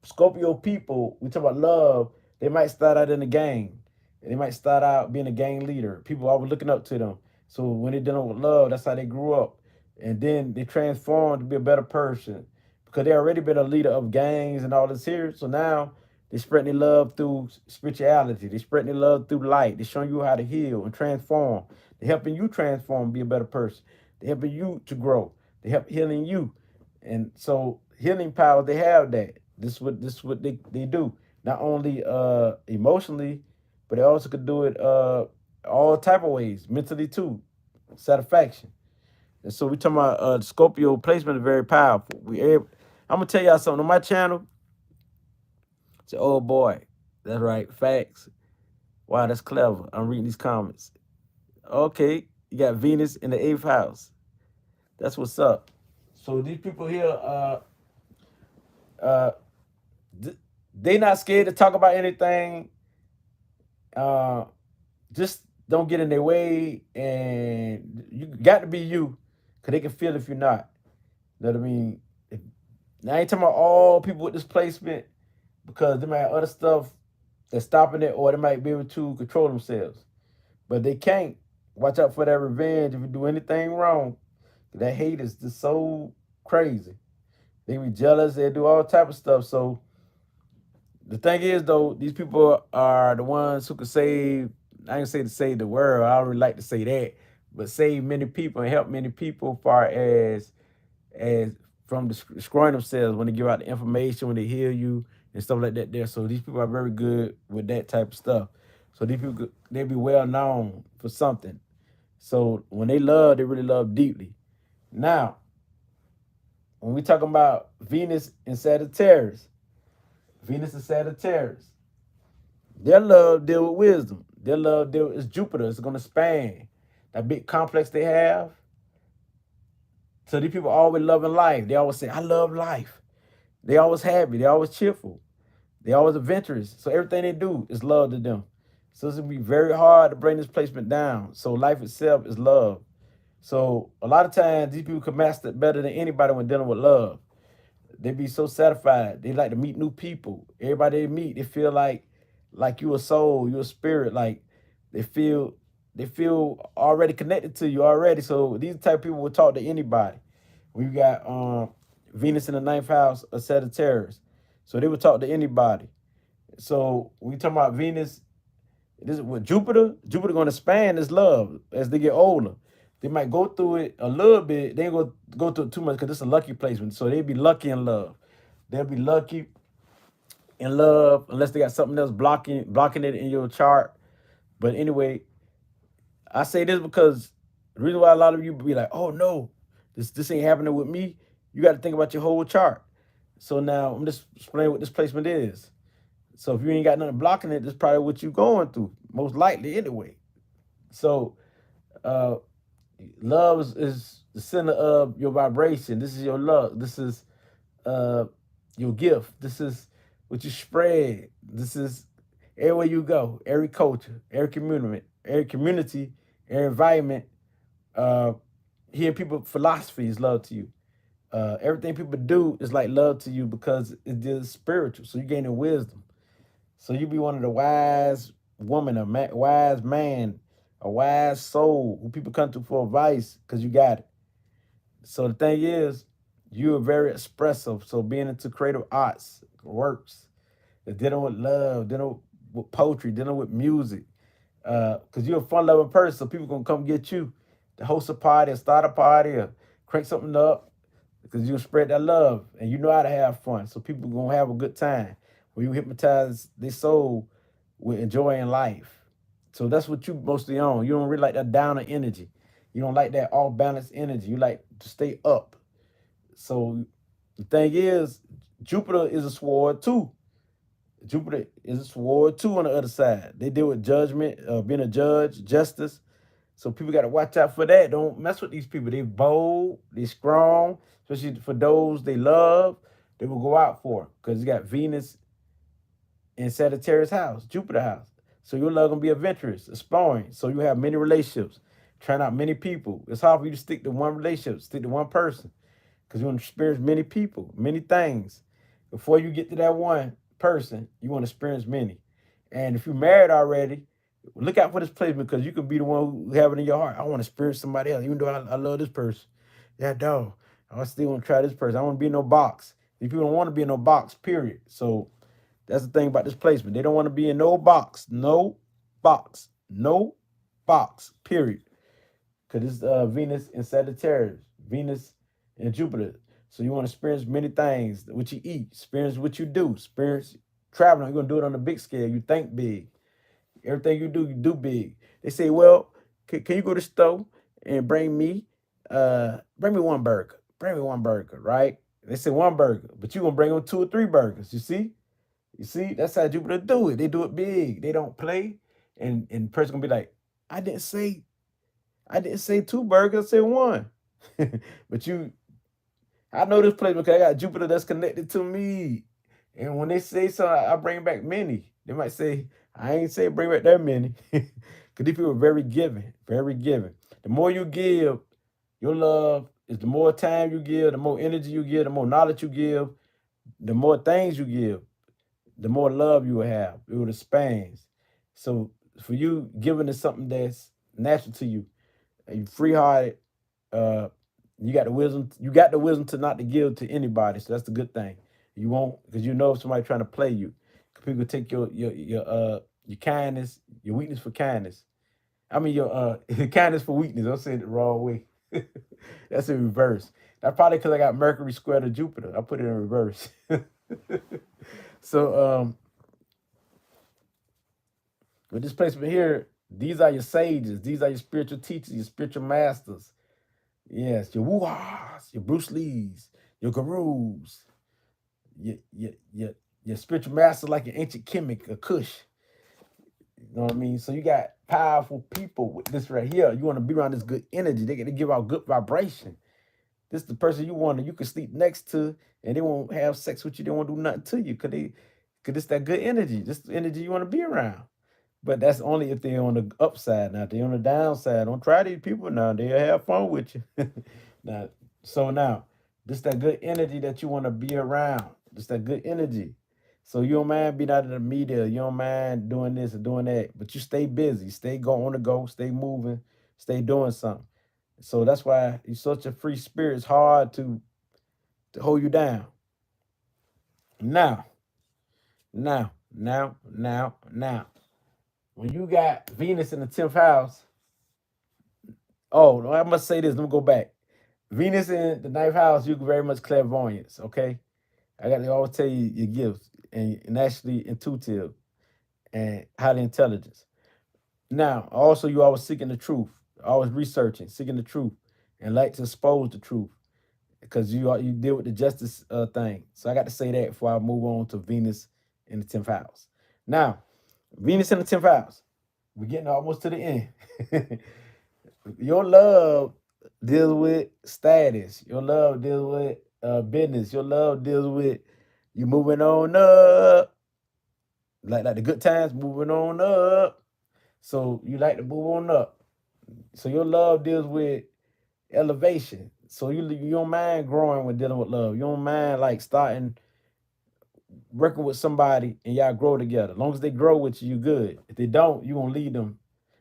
Scorpio people, we talk about love, they might start out in a gang. They might start out being a gang leader. People always looking up to them. So when they're dealing with love, that's how they grew up. And then they transformed to be a better person, because they already been a leader of gangs and all this here. So now they spreading their love through spirituality. They spreading their love through light. They showing you how to heal and transform. They helping you transform and be a better person. They helping you to grow. They help healing you. And so healing power, they have that. This is what they do. Not only emotionally, but they also could do it all type of ways, mentally too. Satisfaction. And so we talking about Scorpio placement is very powerful. I'm gonna tell y'all something on my channel. Say, oh boy, that's right, facts. Wow, that's clever. I'm reading these comments. Okay, you got Venus in the eighth house. That's what's up. So these people here, uh, they not scared to talk about anything. Uh, just don't get in their way, and you got to be you, cause they can feel if you're not. You know what I mean? Now I ain't talking about all people with this placement, because they might have other stuff that's stopping it, or they might be able to control themselves, but they can't. Watch out for that revenge if you do anything wrong. That hate is just so crazy. They be jealous. They do all type of stuff. So the thing is, though, these people are the ones who can save. I ain't say to save the world. I don't really like to say that, but save many people and help many people, as far as from destroying themselves when they give out the information, when they heal you and stuff like that. There, so these people are very good with that type of stuff. So these people, they be well known for something. So when they love, they really love deeply. Now, when we talking about Venus and Sagittarius, their love deal with wisdom. Their love deal is Jupiter. It's gonna span that big complex they have. So these people always loving life. They always say, "I love life." They always happy. They always cheerful. They always adventurous. So everything they do is love to them. So it's gonna be very hard to bring this placement down. So life itself is love. So a lot of times these people can master it better than anybody when dealing with love. They be so satisfied. They like to meet new people. Everybody they meet, they feel like you a soul, you a spirit. Like they feel already connected to you already. So these type of people will talk to anybody. We got Venus in the ninth house of Sagittarius. So they would talk to anybody. So we talking about Venus. This is with Jupiter. Jupiter going to expand his love as they get older. They might go through it a little bit. They ain't go through it too much because it's a lucky placement. So they be lucky in love. They'll be lucky in love unless they got something else blocking it in your chart. But anyway, I say this because the reason why a lot of you be like, oh no, this ain't happening with me. You got to think about your whole chart. So now I'm just explaining what this placement is. So if you ain't got nothing blocking it, that's probably what you going through, most likely anyway. So uh love is the center of your vibration. This is your love. This is uh your gift. This is what you spread. This is everywhere you go, every culture, every community, every environment. Uh, hearing people philosophy is love to you. Everything people do is like love to you because it's just spiritual. So you're gaining wisdom. So you be one of the wise woman, wise man, a wise soul who people come to for advice because you got it. So the thing is, you are very expressive. So being into creative arts, works, dealing with love, dealing with poetry, dealing with music, because you're a fun loving person, so people gonna come get you to host a party, or start a party, or crank something up, because you spread that love and you know how to have fun. So people gonna have a good time when you hypnotize their soul with enjoying life. So that's what you mostly on. You don't really like that downer energy. You don't like that off balance energy. You like to stay up. So the thing is, Jupiter is a sword too. Jupiter is a sword too on the other side. They deal with judgment, being a judge, justice. So people got to watch out for that. Don't mess with these people. They bold, they strong, especially for those they love. They will go out for because you got Venus in Sagittarius house, Jupiter house. So your love gonna be adventurous, exploring. So you have many relationships, trying out many people. It's hard for you to stick to one relationship, stick to one person, because you want to experience many people, many things. Before you get to that one person, you want to experience many. And if you're married already, look out for this placement because you could be the one who have it in your heart. I want to experience somebody else, even though I love this person. Yeah, dog. I still want to try this person. I want to be in no box. These people don't want to be in no box, period. So that's the thing about this placement. They don't want to be in no box. No box. No box, period. Because it's Venus in Sagittarius, Venus and Jupiter. So you want to experience many things, what you eat, experience what you do, experience traveling. You're going to do it on a big scale. You think big. Everything you do big. They say, well, can you go to the store and bring me one burger. Bring me one burger, right? They say one burger, but you're going to bring them 2 or 3 burgers. You see? You see? That's how Jupiter do it. They do it big. They don't play. And the person going to be like, I didn't say I didn't say 2 burgers, I said one. But I know this place because I got Jupiter that's connected to me. And when they say so, I bring back many. They might say, I ain't say bring back that many. Because these people are very giving, very giving. The more you give, your love is the more time you give, the more energy you give, the more knowledge you give, the more things you give, the more love you will have. It will expand. So for you, giving is something that's natural to you. You free hearted. Uh, you got the wisdom. You got the wisdom to not to give to anybody. So that's the good thing. You won't because you know if somebody trying to play you. People take your kindness, your weakness for kindness. I mean your kindness for weakness. I'm saying it the wrong way. That's in reverse. That's probably because I got Mercury square to Jupiter. I put it in reverse. So with this placement here, these are your sages. These are your spiritual teachers, your spiritual masters. Yes, your woo-ahs, your Bruce Lees, your gurus, your spiritual master like an ancient Kemet, a Kush. You know what I mean? So you got powerful people with this right here. You want to be around this good energy. They get to give out good vibration. This is the person you can sleep next to, and they won't have sex with you. They won't do nothing to you because it's that good energy. This the energy you want to be around. But that's only if they're on the upside. Now, if they're on the downside, don't try these people now. They'll have fun with you. now, now, this that good energy that you want to be around. This that good energy. So you don't mind being out of the media. You don't mind doing this or doing that. But you stay busy. Stay on the go. Stay moving. Stay doing something. So that's why you're such a free spirit. It's hard to hold you down. Now, now. When you got Venus in the 10th house, Oh, no, I must say this. Let me go back. Venus in the ninth house, you very much clairvoyance. Okay, I got to always tell you your gifts and actually intuitive and highly intelligent. Now, also you always seeking the truth, always researching, seeking the truth, and like to expose the truth because you deal with the justice thing. So I got to say that before I move on to Venus in the 10th house. Now, Venus in the 10th house, we're getting almost to the end. Your love deals with status. Your love deals with business. Your love deals with you moving on up, like the good times, moving on up. So you like to move on up. So your love deals with elevation. So you don't mind growing when dealing with love. You don't mind like starting working with somebody and y'all grow together. As long as they grow with you, you good. If they don't, you gonna lead them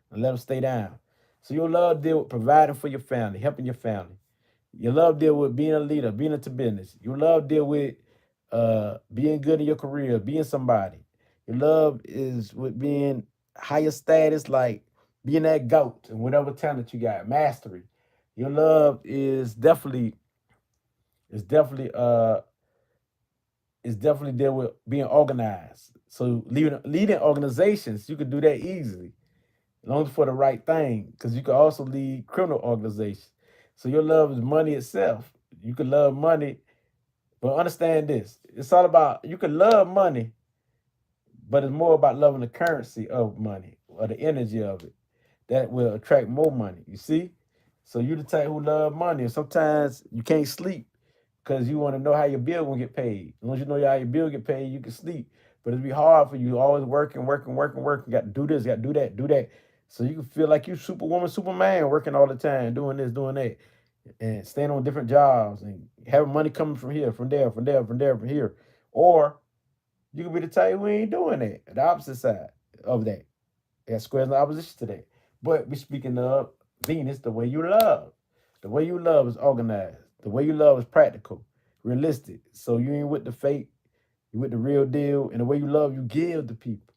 and let them stay down. So your love deal with providing for your family, helping your family. Your love deal with being a leader, being into business. Your love deal with being good in your career, being somebody. Your love is with being higher status, like being that goat and whatever talent you got, mastery. Your love is definitely deal with being organized. So leading organizations, you could do that easily, as long as for the right thing, because you could also lead criminal organizations. So your love is money itself. You could love money, but understand this: it's all about you can love money, but it's more about loving the currency of money or the energy of it that will attract more money. You see? So you the type who love money, and sometimes you can't sleep because you want to know how your bill gonna get paid. As long as you know how your bill get paid, you can sleep. But it'd be hard for you always working, working, working, working. Got to do this, got to do that, do that. So you can feel like you superwoman, superman, working all the time, doing this, doing that, and staying on different jobs and having money coming from here, from there, from there, from there, from here. Or you could be the type who ain't doing that. The opposite side of that. That squares in opposition to that. But we speaking of Venus, the way you love. The way you love is organized. The way you love is practical, realistic. So you ain't with the fake, you with the real deal. And the way you love, you give to people.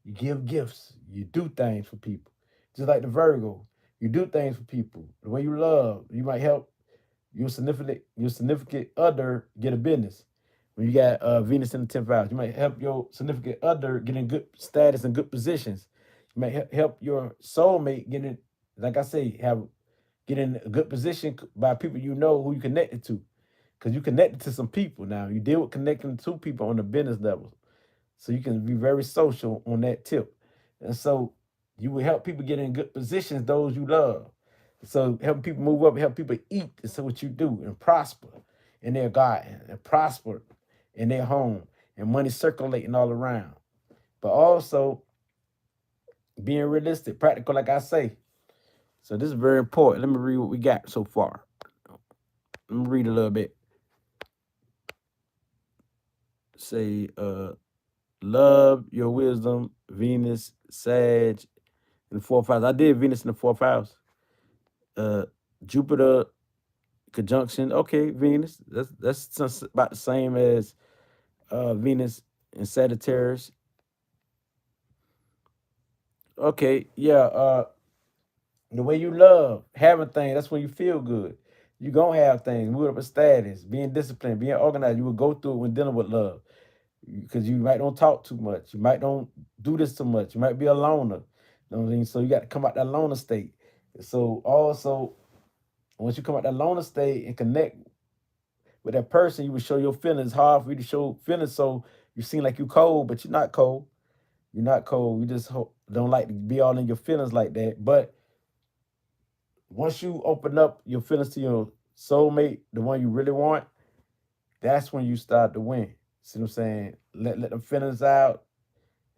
You give gifts. You do things for people. Just like the Virgo, you do things for people. The way you love, you might help your significant other get a business. When you got Venus in the 10th house, you might help your significant other get in good status and good positions. You might help your soulmate get in, like I say, get in a good position by people you know who you connected to. Because you connected to some people now. You deal with connecting to people on the business level. So you can be very social on that tip. And so you will help people get in good positions, those you love. So help people move up, help people eat. That's what you do and prosper in their garden and prosper in their home and money circulating all around. But also being realistic, practical, like I say. So this is very important. Let me read what we got so far. Let me read a little bit. Say, love, your wisdom, Venus, Sag, in the fourth house. I did Venus in the fourth house. Uh, Jupiter conjunction. Okay, Venus. That's about the same as Venus and Sagittarius. Okay, yeah. The way you love having things, that's when you feel good. You gonna have things. Move up a status, being disciplined, being organized. You will go through it when dealing with love, because you might don't talk too much. You might don't do this too much. You might be a loner. You know what I mean? So you got to come out that loner state. So also, once you come out that loner state and connect with that person, you would show your feelings. Hard for you to show feelings, so you seem like you cold, but you're not cold. You're not cold. You just don't like to be all in your feelings like that. But once you open up your feelings to your soulmate, the one you really want, that's when you start to win. See what I'm saying? Let them feelings out,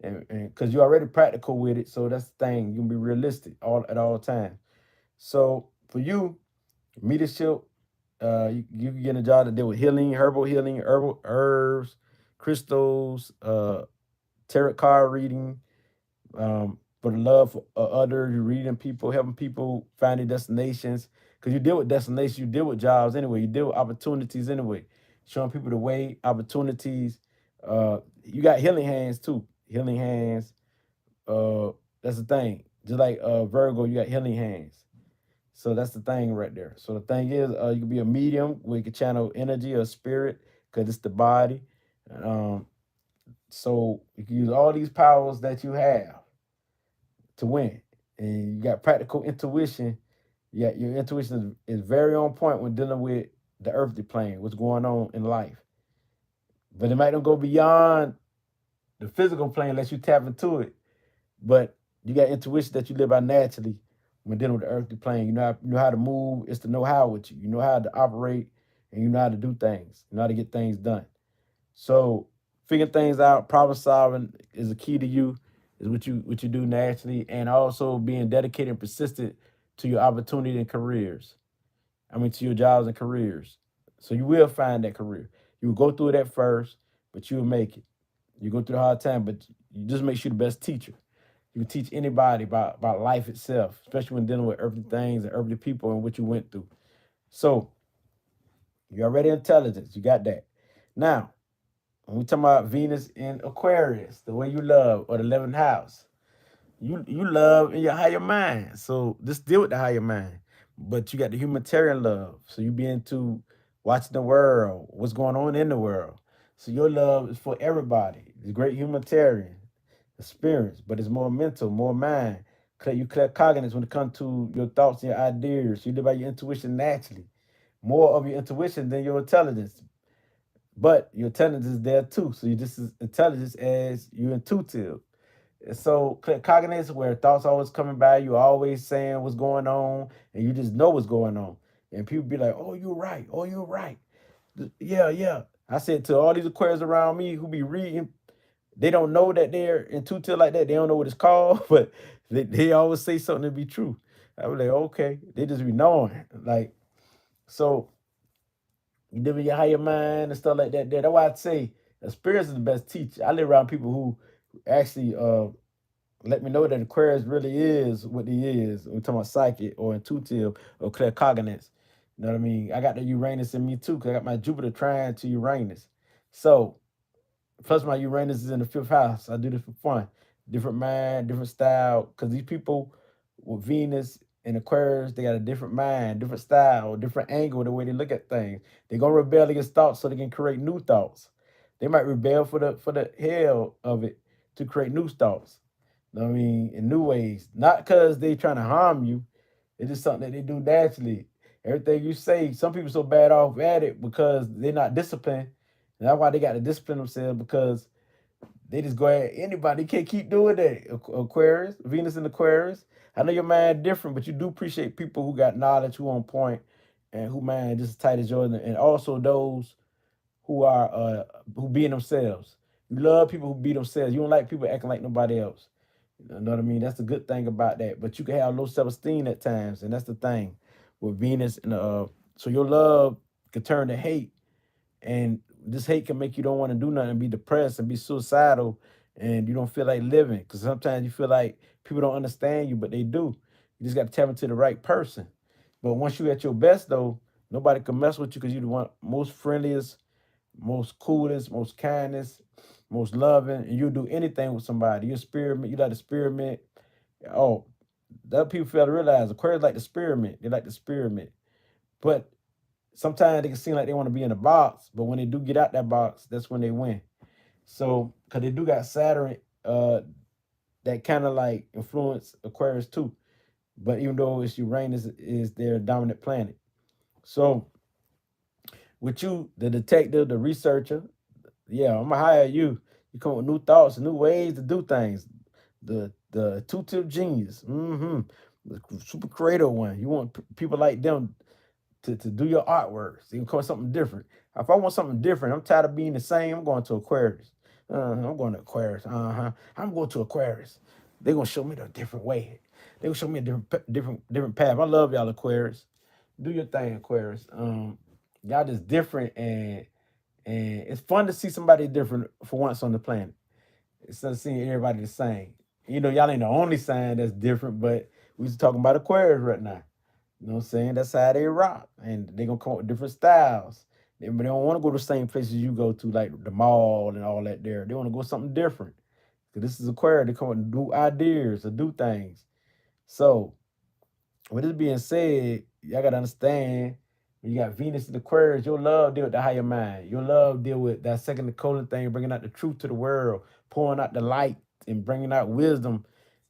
and because you're already practical with it, so that's the thing. You can be realistic all at all times. So for you, leadership, you can get a job to deal with herbal healing, herbal herbs, crystals, tarot card reading, for the love for others, you reading people, helping people find their destinations. Because you deal with destinations, you deal with jobs anyway, you deal with opportunities anyway, showing people the way, opportunities. You got healing hands too. Healing hands. Uh, that's the thing. Just like Virgo, you got healing hands. So that's the thing right there. So the thing is, you can be a medium where you can channel energy or spirit because it's the body. Um, so you can use all these powers that you have to win. And you got practical intuition. Yeah, your intuition is very on point when dealing with the earthly plane, what's going on in life. But it might not go beyond the physical plane unless you tap into it. But you got intuition that you live by naturally when dealing with the earthly plane. You know how to move. It's the know how with you. You know how to operate, and you know how to do things. You know how to get things done. So figuring things out, problem solving is a key to you. Is what you do naturally, and also being dedicated and persistent to your opportunity and careers. I mean, to your jobs and careers. So you will find that career. You will go through it at first, but you will make it. You go through the hard time, but you just make sure the best teacher. You can teach anybody about life itself, especially when dealing with earthly things and earthly people and what you went through. So you're already intelligence. You got that. Now, when we talk about Venus in Aquarius, the way you love, or the 11th house, you love in your higher mind. So just deal with the higher mind. But you got the humanitarian love. So you be into watching the world, what's going on in the world. So your love is for everybody. It's great humanitarian experience, but it's more mental, more mind. You clear cognitive when it comes to your thoughts and your ideas. You live by your intuition naturally. More of your intuition than your intelligence. But your intelligence is there too. So you're just as intelligent as you're intuitive. So cognitive, where thoughts always coming by, you always saying what's going on, and you just know what's going on. And people be like, "Oh, you're right. Oh, you're right. Yeah, yeah." I said to all these Aquarius around me who be reading, they don't know that they're intuitive like that. They don't know what it's called, but they always say something to be true. I was like, okay, they just be knowing. Like, so you live in your higher mind and stuff like that. That's why I'd say experience is the best teacher. I live around people who actually let me know that Aquarius really is what he is. We're talking about psychic or intuitive or claircognizance. You know what I mean? I got the Uranus in me too, because I got my Jupiter trying to Uranus. So plus my Uranus is in the fifth house. I do this for fun. Different mind, different style. Because these people with Venus and Aquarius, they got a different mind, different style, different angle, the way they look at things. They're gonna rebel against thoughts so they can create new thoughts. They might rebel for the hell of it to create new thoughts. You know what I mean? In new ways. Not because they trying to harm you. It's just something that they do naturally. Everything you say, some people so bad off at it because they're not disciplined. And that's why they got to discipline themselves because they just go at anybody. They can't keep doing that. Aquarius, Venus and Aquarius. I know your mind different, but you do appreciate people who got knowledge, who on point, and who mind just as tight as yours, and also those who are who being themselves. You love people who be themselves. You don't like people acting like nobody else. You know what I mean? That's the good thing about that. But you can have low self-esteem at times, and that's the thing with Venus and so your love can turn to hate, and this hate can make you don't want to do nothing, be depressed and be suicidal, and you don't feel like living because sometimes you feel like people don't understand you, but they do. You just got to tap into the right person. But once you at your best, though, nobody can mess with you because you're the one most friendliest, most coolest, most kindest, most loving, and you'll do anything with somebody. You're a experiment. You like to experiment. Oh, that people fail to realize Aquarius like the experiment. They like the experiment. But sometimes they can seem like they want to be in a box, but when they do get out that box, that's when they win. So, because they do got Saturn that kind of like influence Aquarius too. But even though it's Uranus is their dominant planet. So, with you, the detective, the researcher, yeah, I'm gonna hire you. You come up with new thoughts and new ways to do things. The two-tip genius, the super creative one. You want people like them to do your artwork. So you can come up with something different. If I want something different, I'm tired of being the same. I'm going to Aquarius. I'm going to Aquarius. I'm going to Aquarius. They're gonna show me the different way. They're gonna show me a different path. I love y'all Aquarius. Do your thing, Aquarius. Y'all just different, and it's fun to see somebody different for once on the planet instead of seeing everybody the same. You know, y'all ain't the only sign that's different, but we just talking about Aquarius right now. You know what I'm saying? That's how they rock. And they gonna come up with different styles. They don't want to go to the same places you go to, like the mall and all that there. They want to go something different. Because this is Aquarius. They come up with new ideas to do things. So With this being said, y'all gotta understand when you got Venus in the Aquarius, your love deal with the higher mind. Your love deal with that second the colon thing, bringing out the truth to the world, pouring out the light and bringing out wisdom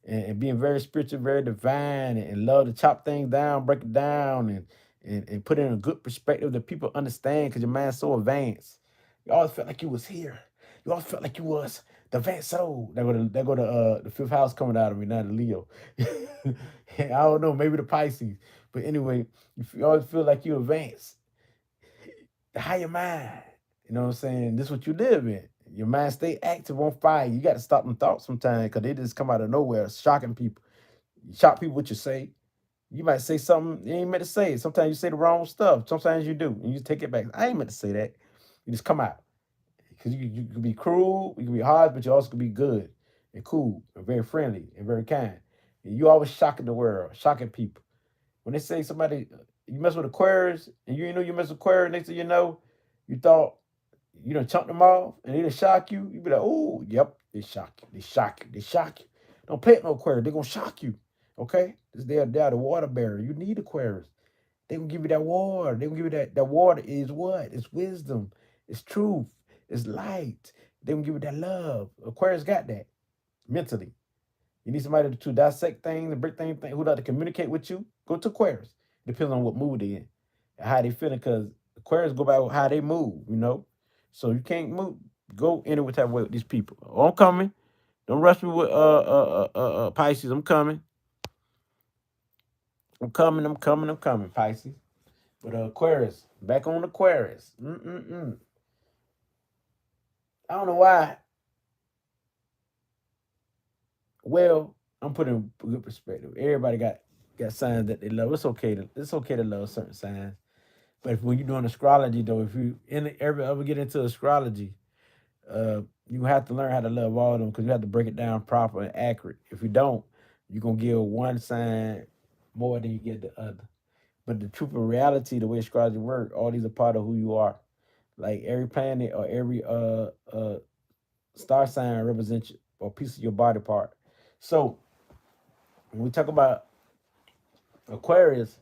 and being very spiritual, very divine, and love to chop things down, break it down, and put it in a good perspective that people understand because your mind's so advanced. You always felt like you was here. You always felt like you was the advanced soul. That go to the fifth house coming out of me, not the Leo. I don't know, maybe the Pisces. But anyway, you always feel like you advance. The higher mind. You know what I'm saying? This is what you live in. Your mind stay active on fire. You got to stop them thoughts sometimes because they just come out of nowhere, shocking people. You shock people what you say. You might say something you ain't meant to say. Sometimes you say the wrong stuff. Sometimes you do. And you take it back. I ain't meant to say that. You just come out. Because you can be cruel, you can be hard, but you also can be good and cool and very friendly and very kind. And you always shocking the world, shocking people. When they say somebody, you mess with Aquarius and you know you mess with Aquarius, next thing you know, you thought you done chunked them off and they done shock you. You be like, oh, yep, they shock you. They shock you. They shock you. Don't play it no Aquarius. They're going to shock you. Okay? They're the water bearer. You need Aquarius. They gonna give you that water. They gonna give you that water is what? It's wisdom. It's truth. It's light. They gonna give you that love. Aquarius got that mentally. You need somebody to dissect things and break things, who like to communicate with you. Go to Aquarius. Depends on what mood they in and how they feeling. Cause Aquarius go by how they move. So you can't move. Go any type of way with these people. Oh, I'm coming. Don't rush me with Pisces. I'm coming. I'm coming. I'm coming. I'm coming. Pisces. But Aquarius, back on Aquarius. I don't know why. Well, I'm putting in good perspective. Everybody got signs that they love. It's okay to love certain signs. But when you're doing astrology, though, if you ever get into astrology, you have to learn how to love all of them because you have to break it down proper and accurate. If you don't, you're gonna give one sign more than you get the other. But the truth and reality, the way astrology works, all these are part of who you are. Like every planet or every star sign represents a piece of your body part. So when we talk about Aquarius,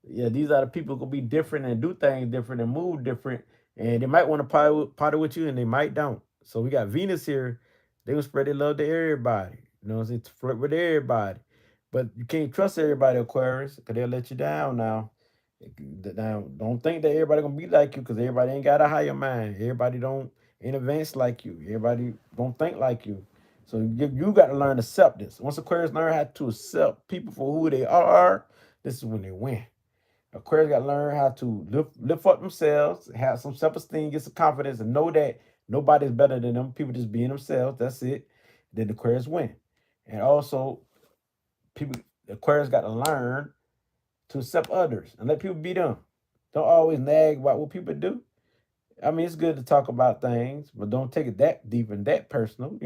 yeah, these are the people who can be different and do things different and move different, and they might want to party with you, and they might don't. So we got Venus here; they gonna spread their love to everybody. You know what I'm saying? To flirt with everybody, but you can't trust everybody, Aquarius, because they'll let you down now. Now, don't think that everybody gonna be like you, because everybody ain't got a higher mind. Everybody don't ain't advanced like you. Everybody don't think like you. So you got to learn acceptance. Once Aquarius learn how to accept people for who they are, this is when they win. Aquarius got to learn how to lift up themselves, have some self-esteem, get some confidence, and know that nobody's better than them. People just being themselves. That's it. Then the Aquarius win. And also, people Aquarius got to learn to accept others and let people be them. Don't always nag about what people do. I mean, it's good to talk about things, but don't take it that deep and that personal.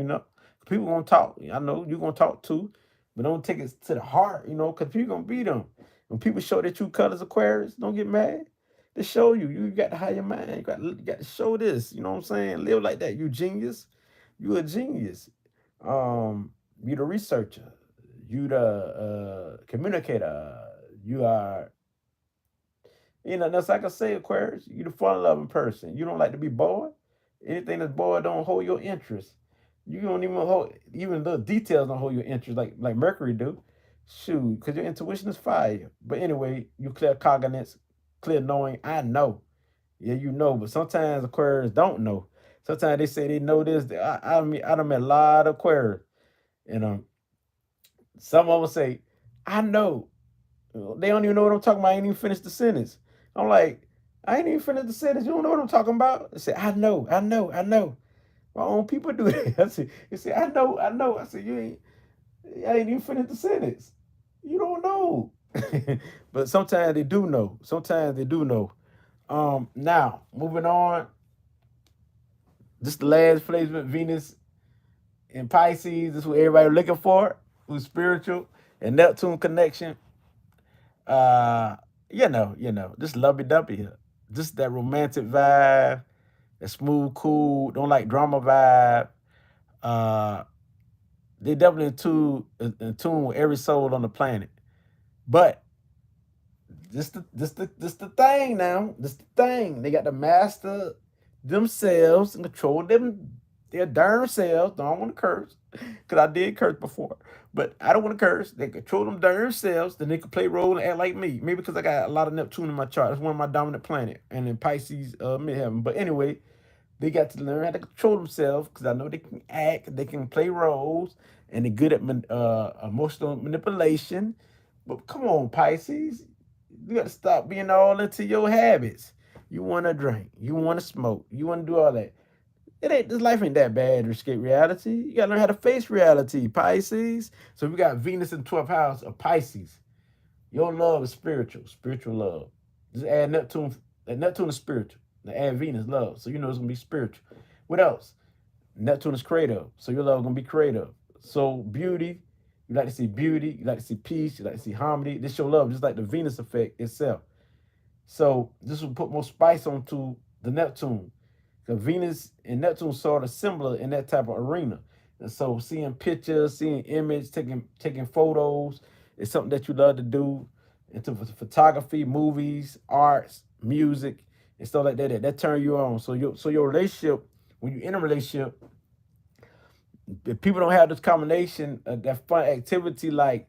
People gonna talk. I know you gonna talk too, but don't take it to the heart, because people gonna beat them. When people show their true colors, Aquarius, don't get mad. They show you. You got to hide your mind. You got to show this. You know what I'm saying? Live like that. You genius. You a genius. You the researcher. You the communicator. You are that's like I say, Aquarius, you the fun loving person. You don't like to be bored. Anything that's bored don't hold your interest. You don't even hold even the details don't hold your interest like Mercury do. Shoot, because your intuition is fire. But anyway, you clear cognizance, clear knowing. I know. Yeah, you know, but sometimes Aquarius don't know. Sometimes they say they know this. I done met a lot of Aquarius. And some of them say, I know. They don't even know what I'm talking about. I ain't even finished the sentence. I'm like, I ain't even finished the sentence. You don't know what I'm talking about? They say, I know, I know, I know. My own people do that. I say, they say, I know, I know. I said, I ain't even finished the sentence. You don't know. But sometimes they do know. Sometimes they do know. Now, moving on. Just the last placement, Venus in Pisces. This is what everybody looking for. Who's spiritual and Neptune connection. Uh, just lovey dovey here. Just that romantic vibe, that smooth, cool, don't like drama vibe. Uh, they definitely in tune with every soul on the planet. But This the thing now. This the thing. They got to master themselves and control their darn selves. Don't want to curse, cause I did curse before, but I don't want to curse. They control them darn selves. Then they can play role and act like me. Maybe because I got a lot of Neptune in my chart. It's one of my dominant planet, and in Pisces, midheaven. But anyway, they got to learn how to control themselves because I know they can act, they can play roles, and they're good at emotional manipulation. But come on, Pisces, you got to stop being all into your habits. You want to drink, you want to smoke, you want to do all that. This life ain't that bad to escape reality. You got to learn how to face reality, Pisces. So we got Venus in the 12th house of Pisces. Your love is spiritual love. Just add Neptune. Neptune is spiritual. Now add Venus, love. So you know it's gonna be spiritual. What else? Neptune is creative. So your love is gonna be creative. So beauty, you like to see beauty, you like to see peace, you like to see harmony. This your love, just like the Venus effect itself. So this will put more spice onto the Neptune. Because Venus and Neptune sort of similar in that type of arena. And so seeing pictures, seeing image, taking photos is something that you love to do. Into photography, movies, arts, music, and stuff like that turn you on. So your relationship, when you're in a relationship, if people don't have this combination of that fun activity like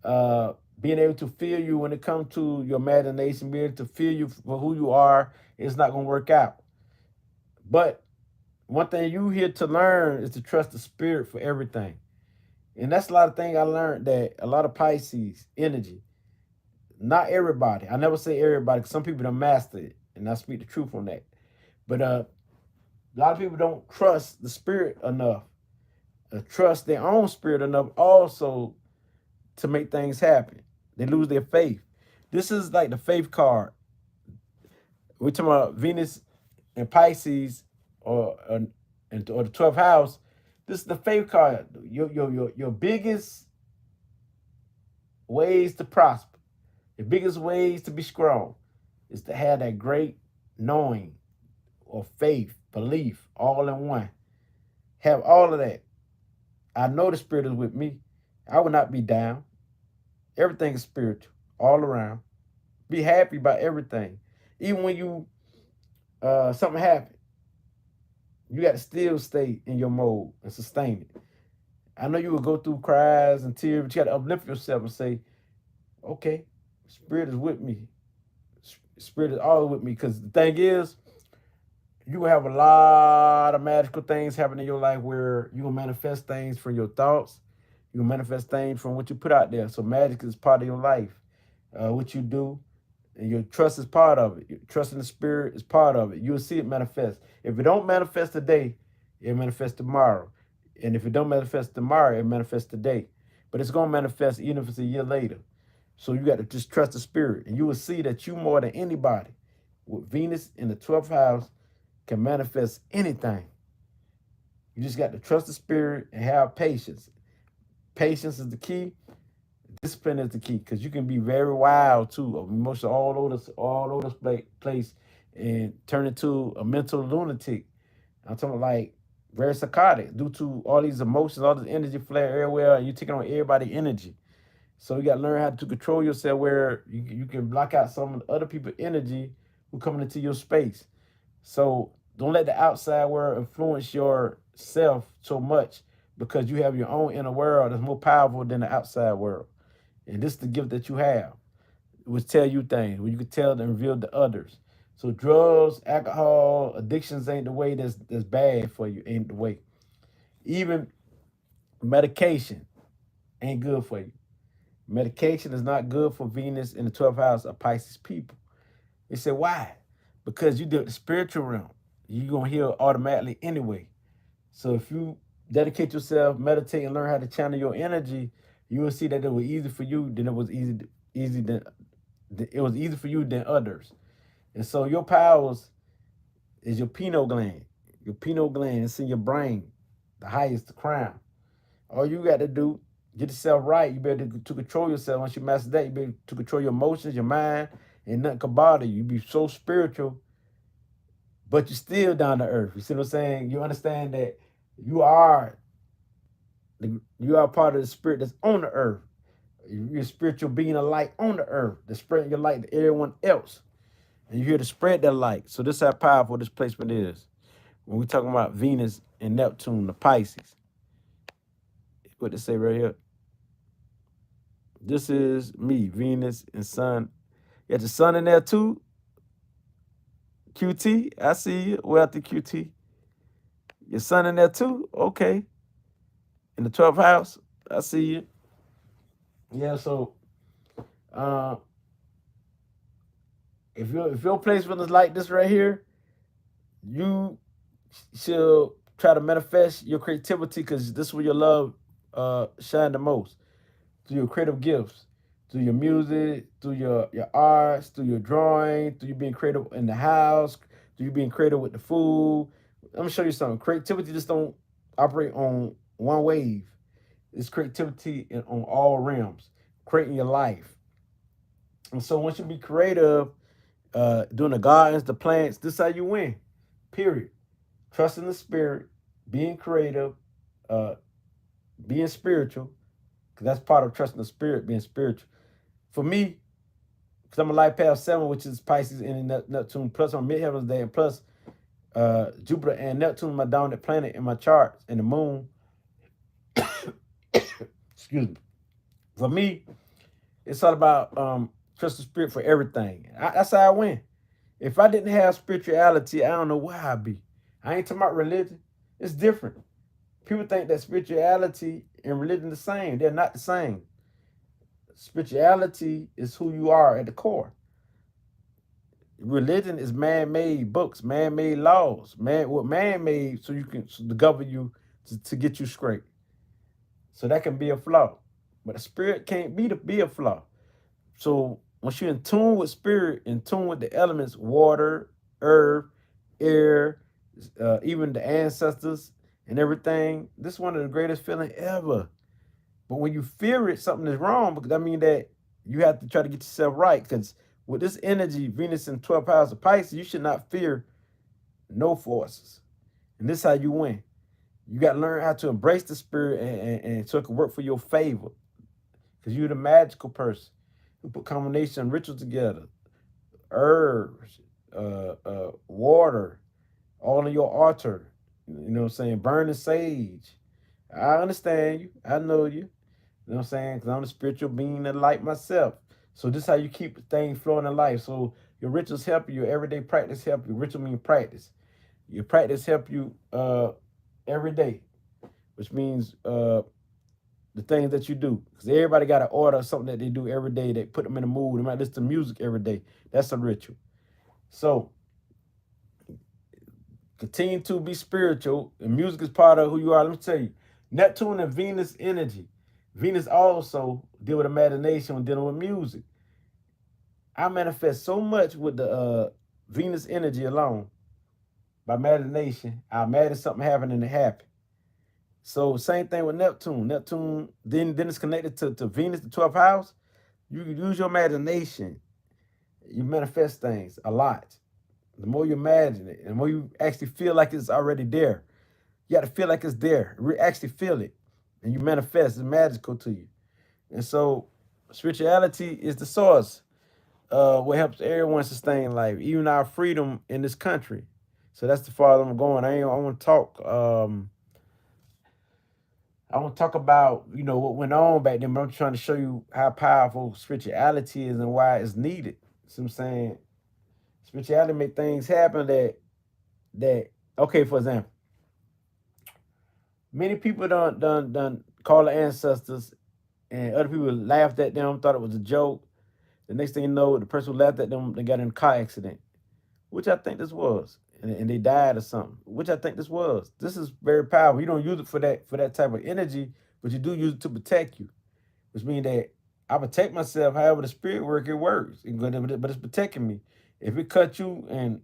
being able to feel you when it comes to your imagination, being able to feel you for who you are, it's not gonna work out. But one thing you here to learn is to trust the spirit for everything. And that's a lot of things I learned, that a lot of Pisces energy, not everybody. I never say everybody because some people don't master it. And I speak the truth on that. But a lot of people don't trust the spirit enough, trust their own spirit enough also to make things happen. They lose their faith. This is like the faith card. We're talking about Venus and Pisces or the 12th house. This is the faith card. Your biggest ways to prosper, your biggest ways to be strong is to have that great knowing or faith, belief, all in one. Have all of that. I know the spirit is with me. I will not be down. Everything is spiritual, all around. Be happy about everything. Even when you something happens, you got to still stay in your mode and sustain it. I know you will go through cries and tears, but you got to uplift yourself and say, okay, spirit is with me. Spirit is all with me. Because the thing is, you will have a lot of magical things happen in your life where you will manifest things from your thoughts. You will manifest things from what you put out there. So magic is part of your life. What you do, and your trust is part of it. Your trust in the spirit is part of it. You'll see it manifest. If it don't manifest today, it manifests tomorrow. And if it don't manifest tomorrow, it manifests today. But it's going to manifest even if it's a year later. So you got to just trust the spirit. And you will see that you more than anybody with Venus in the 12th house can manifest anything. You just got to trust the spirit and have patience. Patience is the key. Discipline is the key, because you can be very wild too, emotional all over this place, and turn into a mental lunatic. I'm talking like very psychotic due to all these emotions, all this energy flare everywhere, and you're taking on everybody's energy. So you got to learn how to control yourself where you can block out some of the other people's energy who coming into your space. So don't let the outside world influence yourself so much, because you have your own inner world that's more powerful than the outside world. And this is the gift that you have, which tell you things, where you can tell and reveal to others. So drugs, alcohol, addictions ain't the way that's bad for you, ain't the way. Even medication ain't good for you. Medication is not good for Venus in the 12th house of Pisces people. They say, why? Because you do the spiritual realm. You're going to heal automatically anyway. So if you dedicate yourself, meditate, and learn how to channel your energy, you will see that it was easy for you than it was easy for you than others. And so your powers is your pineal gland. Your pineal gland is in your brain, the highest, the crown. All you got to do, get yourself right. You better to control yourself. Once you master that, you better to control your emotions, your mind, and nothing can bother you. You be so spiritual, but you're still down to earth. You see what I'm saying? You understand that you are part of the spirit that's on the earth. You're a spiritual being of light on the earth, to spread your light to everyone else. And you're here to spread that light. So this is how powerful this placement is. When we talking about Venus and Neptune, the Pisces, what they say right here. This is me, Venus and Sun. You got the Sun in there too. QT, I see you. Wealthy QT. Your Sun in there too. Okay. In the 12th house, I see you. Yeah. So, uh, if your placement is like this right here, you should try to manifest your creativity because this is where your love shine the most. Through your creative gifts, through your music, through your arts, through your drawing, through you being creative in the house, through you being creative with the food. Let me show you something. Creativity just don't operate on one wave. It's creativity on all realms, creating your life. And so once you be creative, doing the gardens, the plants, this is how you win. Period. Trusting the spirit, being creative, uh, being spiritual, because that's part of trusting the spirit, being spiritual. For me, because I'm a life path 7, which is Pisces and Neptune, plus on midheaven's day, and plus Jupiter and Neptune, my dominant planet in my charts, and the moon. Excuse me. For me, it's all about trust the spirit for everything. That's how I win. If I didn't have spirituality, I don't know where I'd be. I ain't talking about religion. It's different. People think that spirituality and religion are the same. They're not the same. Spirituality is who you are at the core. Religion is man-made books, man-made laws, man-made so you can to govern you to get you straight. So that can be a flaw, but a spirit can't be a flaw. So once you're in tune with spirit, in tune with the elements, water, earth, air, even the ancestors and everything, this is one of the greatest feelings ever. But when you fear it, something is wrong because I mean that you have to try to get yourself right. Because with this energy, Venus in 12th house of Pisces, you should not fear no forces. And this is how you win. You got to learn how to embrace the spirit and so it can work for your favor. Because you're the magical person who put combination rituals together, herbs, water, all in your altar. You know what I'm saying? Burning sage. I understand you. I know you. You know what I'm saying? Because I'm a spiritual being of light myself. So this is how you keep things flowing in life. So your rituals help you. Your everyday practice help you. Ritual means practice. Your practice help you every day, which means the things that you do. Because everybody got to order something that they do every day that put them in the mood. They might listen to music every day. That's a ritual. So continue to be spiritual. And music is part of who you are. Let me tell you, Neptune and Venus energy. Venus also deal with imagination when dealing with music. I manifest so much with the Venus energy alone by imagination. I imagine something happening and it happened. So same thing with Neptune. Neptune then it's connected to Venus, the 12th house. You can use your imagination. You manifest things a lot. The more you imagine it, the more you actually feel like it's already there. You got to feel like it's there. Actually feel it. And you manifest. It's magical to you. And so spirituality is the source what helps everyone sustain life, even our freedom in this country. So that's the farther I'm going. I want to talk. I want to talk about what went on back then, but I'm trying to show you how powerful spirituality is and why it's needed. See what I'm saying? Spirituality make things happen that okay. For example, many people done call the ancestors, and other people laughed at them, thought it was a joke. The next thing you know, the person who laughed at them, they got in a car accident, which I think this was, and they died or something, which I think this was. This is very powerful. You don't use it for that type of energy, but you do use it to protect you, which means that I protect myself. However, the spirit work it works, but it's protecting me. If it cut you and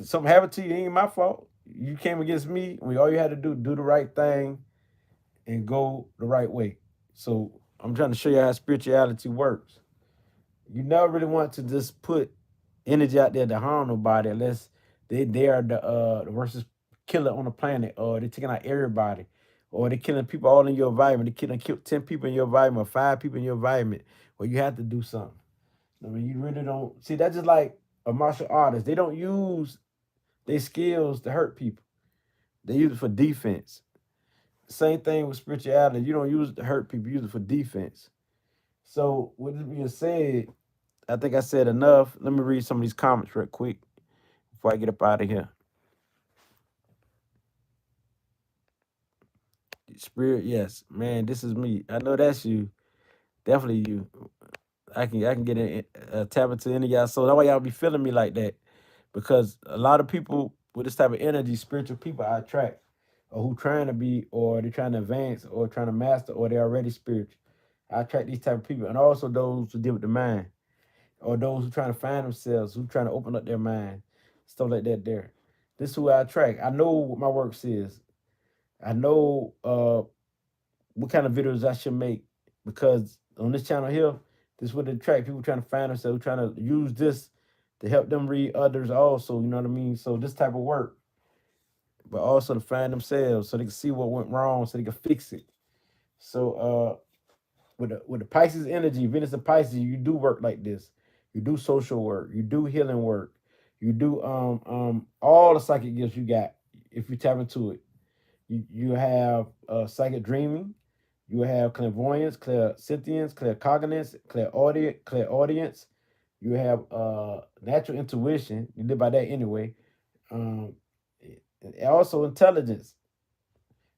something happened to you, it ain't my fault. You came against me. All you had to do the right thing and go the right way. So I'm trying to show you how spirituality works. You never really want to just put energy out there to harm nobody unless they are the worst killer on the planet or they're taking out everybody. or they're killing people all in your environment. They kill 10 people in your environment, or 5 people in your environment, where you have to do something. I mean, you really don't see that's just like a martial artist. They don't use their skills to hurt people. They use it for defense. Same thing with spirituality. You don't use it to hurt people, you use it for defense. So with this being said, I think I said enough. Let me read some of these comments real quick before I get up out of here. Spirit, yes, man, this is me. I know that's you. Definitely you. I can get in, tap into any of y'all. So that's why y'all be feeling me like that, because a lot of people with this type of energy, spiritual people, I attract, or who trying to be, or they're trying to advance, or trying to master, or they're already spiritual. I attract these type of people, and also those who deal with the mind, or those who trying to find themselves, who trying to open up their mind, stuff like that. There, this is who I attract. I know what my works is. I know what kind of videos I should make, because on this channel here, this would attract people trying to find themselves, trying to use this to help them read others also, you know what I mean? So this type of work, but also to find themselves so they can see what went wrong so they can fix it. So with the Pisces energy, Venus and Pisces, you do work like this. You do social work, you do healing work, you do all the psychic gifts you got if you tap into it. You have psychic dreaming, you have clairvoyance, clairsentience, claircognizance, clairaudience. You have natural intuition. You live by that anyway. Um, and also intelligence.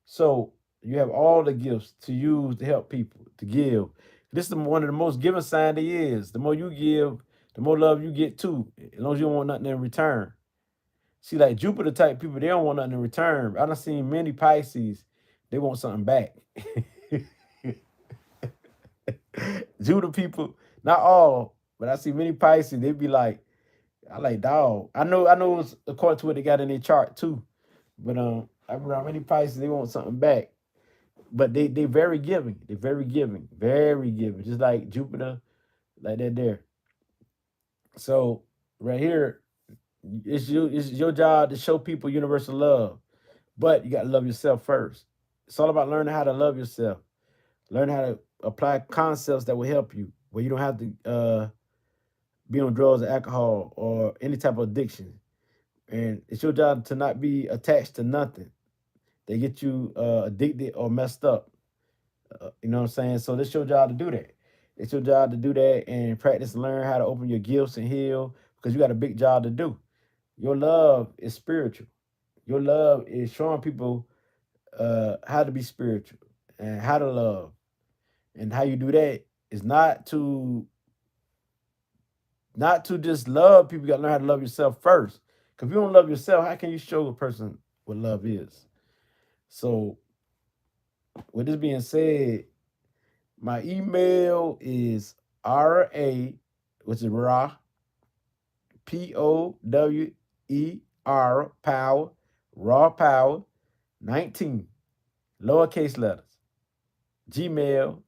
So you have all the gifts to use to help people, to give. This is one of the most giving sign there is. The more you give, the more love you get too, as long as you don't want nothing in return. See, like Jupiter type people, they don't want nothing in return. I done seen many Pisces, they want something back. Judah people, not all, but I see many Pisces, they be like, I like dog. I know it's according to what they got in their chart too. But I around many Pisces, they want something back. But they very giving. They're very giving. Very giving. Just like Jupiter, like that there. So right here, it's your job to show people universal love. But you gotta love yourself first. It's all about learning how to love yourself. Learn how to apply concepts that will help you, where you don't have to be on drugs or alcohol or any type of addiction. And it's your job to not be attached to nothing. They get you addicted or messed up. You know what I'm saying? So it's your job to do that. It's your job to do that and practice and learn how to open your gifts and heal, because you got a big job to do. Your love is spiritual. Your love is showing people how to be spiritual and how to love. And how you do that is not to just love people. You gotta learn how to love yourself first. Because if you don't love yourself, how can you show a person what love is? So, with this being said, my email is RA, which is Power, raw power, 19, lowercase letters, Gmail,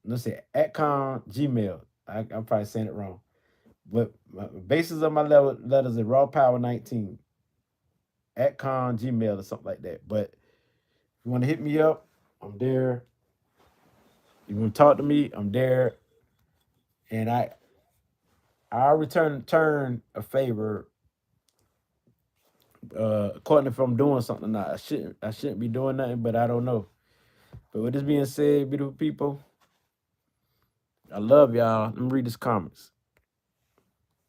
let's say, Gmail. I'm probably saying it wrong. But the basis of my letters is raw power 19 Gmail or something like that. But if you want to hit me up, I'm there. You want to talk to me, I'm there. And I'll return a favor according if I'm doing something or not. I shouldn't be doing nothing, but I don't know. But with this being said, beautiful people, I love y'all. Let me read this comments.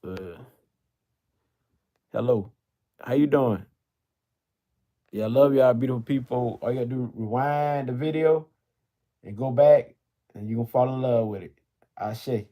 Uh, hello. How you doing? Yeah, I love y'all, beautiful people. All you gotta do is rewind the video and go back, and you're gonna fall in love with it. Ashe.